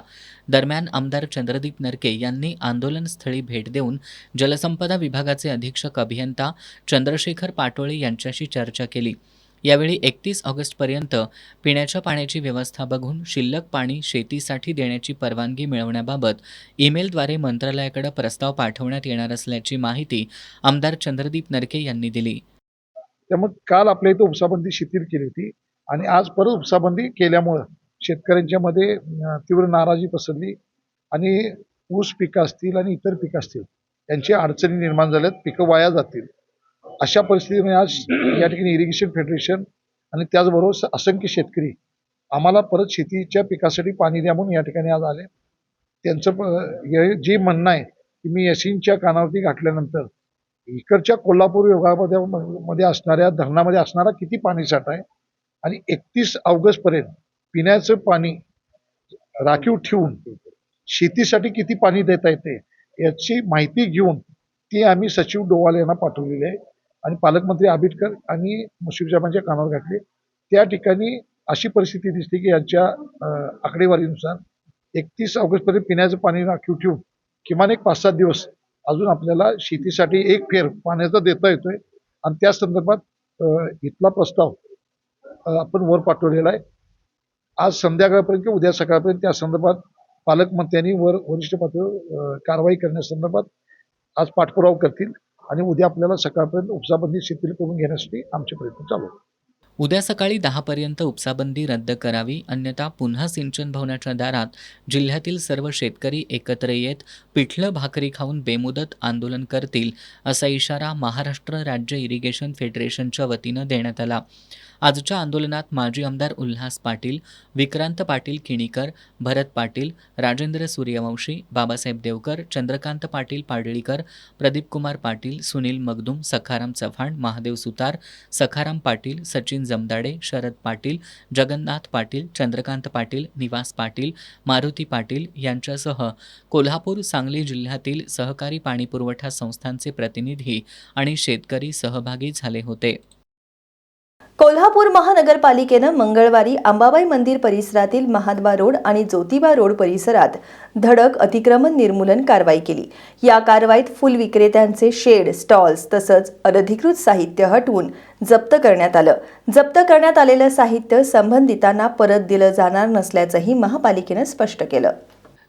दरम्यान आमदार चंद्रदीप नरके यांनी आंदोलनस्थळी भेट देऊन जलसंपदा विभागाचे अधीक्षक अभियंता चंद्रशेखर पाटोळे यांच्याशी चर्चा केली. यावेळी 31 ऑगस्टपर्यंत पिण्याच्या पाण्याची व्यवस्था बघून शिल्लक पाणी शेतीसाठी देण्याची परवानगी मिळवण्याबाबत ईमेलद्वारे मंत्रालयाकडे प्रस्ताव पाठवण्यात येणार असल्याची माहिती आमदार चंद्रदीप नरके यांनी दिली. त्यामुळे काल आपल्या इथं उपसाबंदी शिथिल केली होती आणि आज परत उपसाबंदी केल्यामुळं शेतकऱ्यांच्या मध्ये तीव्र नाराजी पसरली आणि ऊस पिकं असतील आणि इतर पिकं असतील यांची अडचणी निर्माण झाल्यात, पिकं वाया जातील. अशा परिस्थितीमध्ये आज या ठिकाणी इरिगेशन फेडरेशन आणि त्याचबरोबर असंख्य शेतकरी आम्हाला परत शेतीच्या पिकासाठी पाणी द्या म्हणून या ठिकाणी आज आले. त्यांचं जे म्हणणं आहे की मी एसींच्या कानावरती गाठल्यानंतर इकडच्या कोल्हापूर विभागामध्ये असणाऱ्या धरणामध्ये असणारा किती पाणी साठा आहे आणि 31 ऑगस्टपर्यंत पिण्याचं पाणी राखीव ठेवून शेतीसाठी किती पाणी देता येते याची माहिती घेऊन ती आम्ही सचिव डोवाल यांना पाठवलेली आहे आणि पालकमंत्री आबिटकर आणि मुश्रीफ साहेबांच्या कानावर घातले. त्या ठिकाणी अशी परिस्थिती दिसते की यांच्या आकडेवारीनुसार 31 ऑगस्टपर्यंत पिण्याचं पाणी राखीव ठेवून किमान एक 5-7 दिवस अजून आपल्याला शेतीसाठी एक फेर पाण्याचा देता येतोय आणि त्या संदर्भात इथला प्रस्ताव आपण वर पाठवलेला आहे. आज संध्याकाळपर्यंत किंवा उद्या सकाळपर्यंत त्या संदर्भात पालकमंत्र्यांनी वरिष्ठ पातळीवर कारवाई करण्यासंदर्भात आज पाठपुरावा करतील आणि उद्या आपल्याला सकाळपर्यंत उपसाबंदी शिथिल करून घेण्यासाठी आमचे प्रयत्न चालू आहेत. उद्या सकाळी 10 पर्यंत उपसाबंदी रद्द करावी, अन्यथा पुन्हा सिंचन भवनाच्या दारात जिल्ह्यातील सर्व शेतकरी एकत्र येत पिठलं भाकरी खाऊन बेमुदत आंदोलन करतील असा इशारा महाराष्ट्र राज्य इरिगेशन फेडरेशनच्या वतीनं देण्यात आला. आजच्या आंदोलनात माजी आमदार उल्हास पाटील, विक्रांत पाटील किणीकर, भरत पाटील, राजेंद्र सूर्यवंशी, बाबासाहेब देवकर, चंद्रकांत पाटील पाडळीकर, प्रदीप कुमार पाटील, सुनील मगदूम, सखाराम चव्हाण, महादेव सुतार, सखाराम पाटील, सचिन जमदाडे, शरद पाटील, जगन्नाथ पाटील, चंद्रकांत पाटील, निवास पाटील, मारुती पाटील यांच्यासह कोल्हापूर, सांगली जिल्ह्यातील सहकारी पाणीपुरवठा संस्थांचे प्रतिनिधी आणि शेतकरी सहभागी झाले होते. कोल्हापूर महानगरपालिकेनं मंगळवारी अंबाबाई मंदिर परिसरातील महाद्वार रोड आणि ज्योतिबा रोड परिसरात धडक अतिक्रमण निर्मूलन कारवाई केली. या कारवाईत फुल विक्रेत्यांचे शेड, स्टॉल्स तसंच अनधिकृत साहित्य हटवून जप्त करण्यात आलं. जप्त करण्यात आलेलं साहित्य संबंधितांना परत दिलं जाणार नसल्याचंही महापालिकेनं स्पष्ट केलं.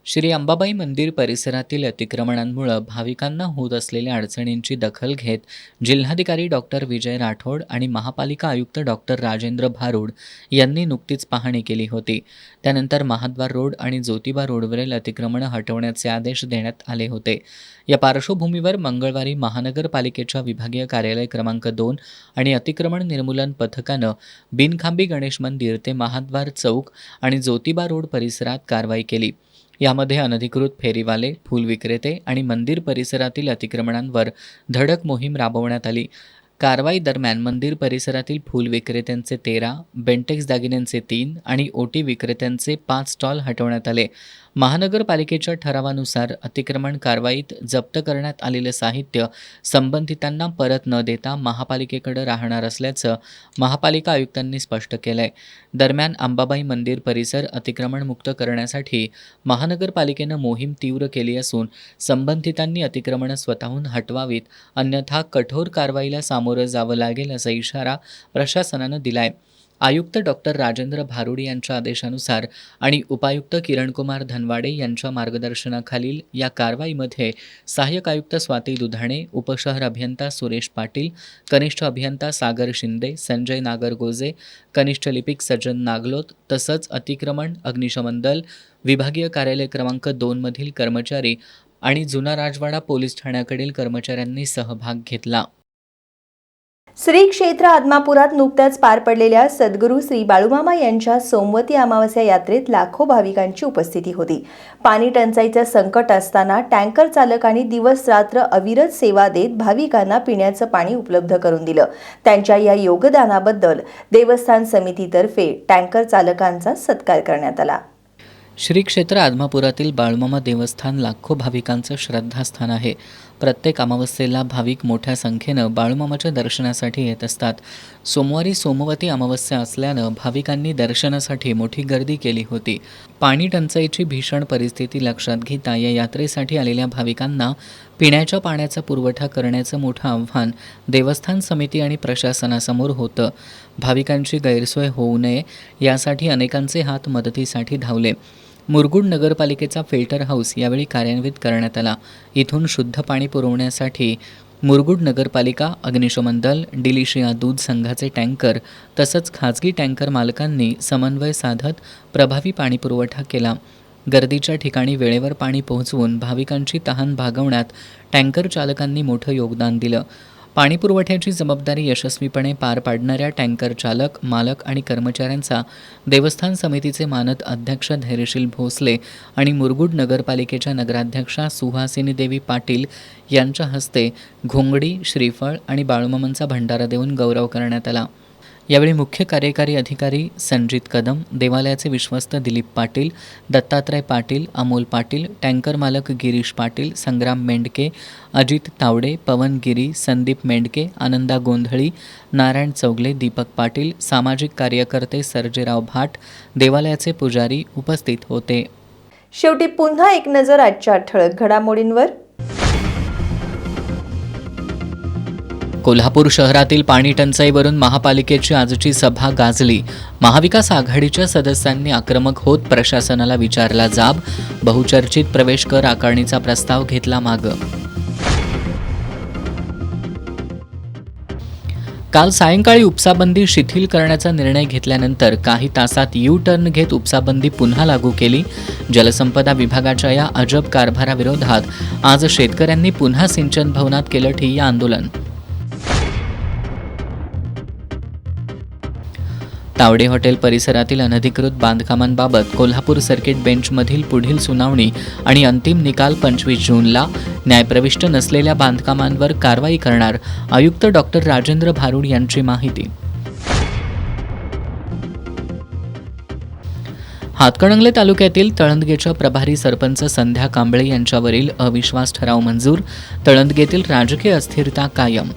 श्री अंबाबाई मंदिर परिसरातील अतिक्रमणांमुळे भाविकांना होत असलेल्या अडचणींची दखल घेत जिल्हाधिकारी डॉक्टर विजय राठोड आणि महापालिका आयुक्त डॉक्टर राजेंद्र भारुड यांनी नुकतीच पाहणी केली होती. त्यानंतर महाद्वार रोड आणि ज्योतिबा रोडवरील अतिक्रमण हटवण्याचे आदेश देण्यात आले होते. या पार्श्वभूमीवर मंगळवारी महानगरपालिकेच्या विभागीय कार्यालय क्रमांक 2 आणि अतिक्रमण निर्मूलन पथकानं बिनखांबी गणेश मंदिर ते महाद्वार चौक आणि ज्योतिबा रोड परिसरात कारवाई केली. यामध्ये अनधिकृत फेरीवाले, फूल विक्रेते आणि मंदिर परिसरातील अतिक्रमणांवर धडक मोहीम राबवण्यात आली. कारवाई दरम्यान मंदिर परिसरातील फूल विक्रेत्यांचे 13, बेंटेक्स दागिन्यांचे 3 आणि ओटी विक्रेत्यांचे 5 स्टॉल हटवण्यात आले. महानगरपालिकेच्या ठरावानुसार अतिक्रमण कारवाईत जप्त करण्यात आलेलं साहित्य संबंधितांना परत न देता महापालिकेकडे राहणार असल्याचं महापालिका आयुक्तांनी स्पष्ट केलंय. दरम्यान अंबाबाई मंदिर परिसर अतिक्रमणमुक्त करण्यासाठी महानगरपालिकेनं मोहीम तीव्र केली असून संबंधितांनी अतिक्रमणं स्वतःहून हटवावीत, अन्यथा कठोर कारवाईला सामोरं जावं लागेल असा इशारा प्रशासनानं दिलाय. आयुक्त डॉक्टर राजेंद्र भारुड यांच्या आदेशानुसार आणि उपायुक्त किरणकुमार धनवाडे यांच्या मार्गदर्शनाखालील या कारवाईमध्ये सहाय्यक आयुक्त स्वाती दुधाणे, उपशहर अभियंता सुरेश पाटील, कनिष्ठ अभियंता सागर शिंदे, संजय नागरगोजे, कनिष्ठ लिपिक सज्जन नागलोत तसंच अतिक्रमण, अग्निशमन दल, विभागीय कार्यालय क्रमांक 2 मधील कर्मचारी आणि जुना राजवाडा पोलीस ठाण्याकडील कर्मचाऱ्यांनी सहभाग घेतला. श्री क्षेत्र आदमापुरात नुकत्याच पार पडलेल्या सद्गुरू श्री बाळूमामा यांच्या सोमवती अमावस्या यात्रेत लाखो भाविकांची उपस्थिती होती. पाणी टंचाईचं संकट असताना टँकर चालकांनी दिवस रात्र अविरत सेवा देत भाविकांना पिण्याचं पाणी उपलब्ध करून दिलं. त्यांच्या या योगदानाबद्दल देवस्थान समितीतर्फे टँकर चालकांचा सत्कार करण्यात आला. श्री क्षेत्र आदमापुरातील बाळूमामा देवस्थान लाखो भाविकांचं श्रद्धास्थान आहे. प्रत्येक अमावस्येला भाविक मोठ्या संख्येनं बाळूमामाच्या दर्शनासाठी येत असतात. सोमवारी सोमवती अमावस्या असल्यानं भाविकांनी दर्शनासाठी मोठी गर्दी केली होती. पाणी टंचाईची भीषण परिस्थिती लक्षात घेता या यात्रेसाठी आलेल्या भाविकांना पिण्याच्या पाण्याचा पुरवठा करण्याचं मोठं आव्हान देवस्थान समिती आणि प्रशासनासमोर होतं. भाविकांची गैरसोय होऊ नये यासाठी अनेकांचे हात मदतीसाठी धावले. मुरगुड नगरपालिकेचा फिल्टर हाऊस यावेळी कार्यान्वित करण्यात आला. इथून शुद्ध पाणी पुरवण्यासाठी मुरगुड नगरपालिका, अग्निशमन दल, डिलिशिया दूध संघाचे टँकर तसंच खाजगी टँकर मालकांनी समन्वय साधत प्रभावी पाणी पुरवठा केला. गर्दीच्या ठिकाणी वेळेवर पाणी पोहोचवून भाविकांची तहान भागवण्यात टँकर चालकांनी मोठं योगदान दिलं. पाणी पुरवठ्याची जबाबदारी यशस्वीपणे पार पाडणाऱ्या टँकर चालक, मालक आणि कर्मचाऱ्यांचा देवस्थान समितीचे मानद अध्यक्ष धैर्यशील भोसले आणि मुरगुड नगरपालिकेच्या नगराध्यक्षा सुहासिनी देवी पाटील यांच्या हस्ते घोंगडी, श्रीफळ आणि बाळूमामांचा भंडारा देऊन गौरव करण्यात आला. यावेळी मुख्य कार्यकारी अधिकारी संजित कदम, देवालयाचे विश्वस्त दिलीप पाटील, दत्तात्रय पाटील, अमोल पाटील, टँकर मालक गिरीश पाटील, संग्राम मेंढके, अजित तावडे, पवन गिरी, संदीप मेंढके, आनंदा गोंधळी, नारायण चौगले, दीपक पाटील, सामाजिक कार्यकर्ते सर्जेराव भाट, देवालयाचे पुजारी उपस्थित होते. शेवटी पुन्हा एक नजर आजच्या ठळक घडामोडींवर. कोल्हापूर शहरातील पाणी टंचाईवरून महापालिकेची आजची सभा गाजली. महाविकास आघाडीच्या सदस्यांनी आक्रमक होत प्रशासनाला विचारला जाब. बहुचर्चित प्रवेश कर आकारणीचा प्रस्ताव घेतला मागं. काल सायंकाळी उपसाबंदी शिथिल करण्याचा निर्णय घेतल्यानंतर काही तासात यू टर्न घेत उपसाबंदी पुन्हा लागू केली. जलसंपदा विभागाच्या या अजब कारभाराविरोधात आज शेतकऱ्यांनी पुन्हा सिंचन भवनात केलं ठिय्या आंदोलन. तावडे हॉटेल परिसरातील अनधिकृत बांधकामांबाबत कोल्हापूर सर्किट बेंचमधील पुढील सुनावणी आणि अंतिम निकाल 25 जूनला. न्यायप्रविष्ट नसलेल्या बांधकामांवर कारवाई करणार, आयुक्त डॉक्टर राजेंद्र भारुड यांची माहिती. हातकणंगले तालुक्यातील तळंदगेच्या प्रभारी सरपंच संध्या कांबळे यांच्यावरील अविश्वास ठराव मंजूर. तळंदगेतील राजकीय अस्थिरता कायम.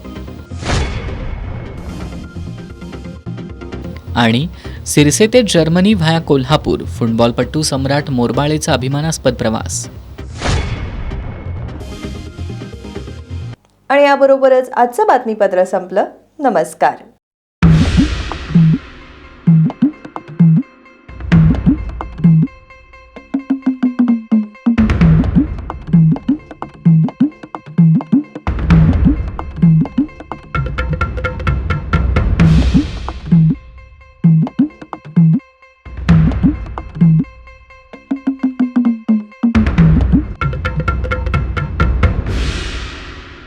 आणि सिरसे ते जर्मनी व्हाया कोल्हापूर, फुटबॉलपटू सम्राट मोरबाळेचा अभिमानास्पद प्रवास. आणि याबरोबरच आजचं बातमीपत्र संपलं. नमस्कार.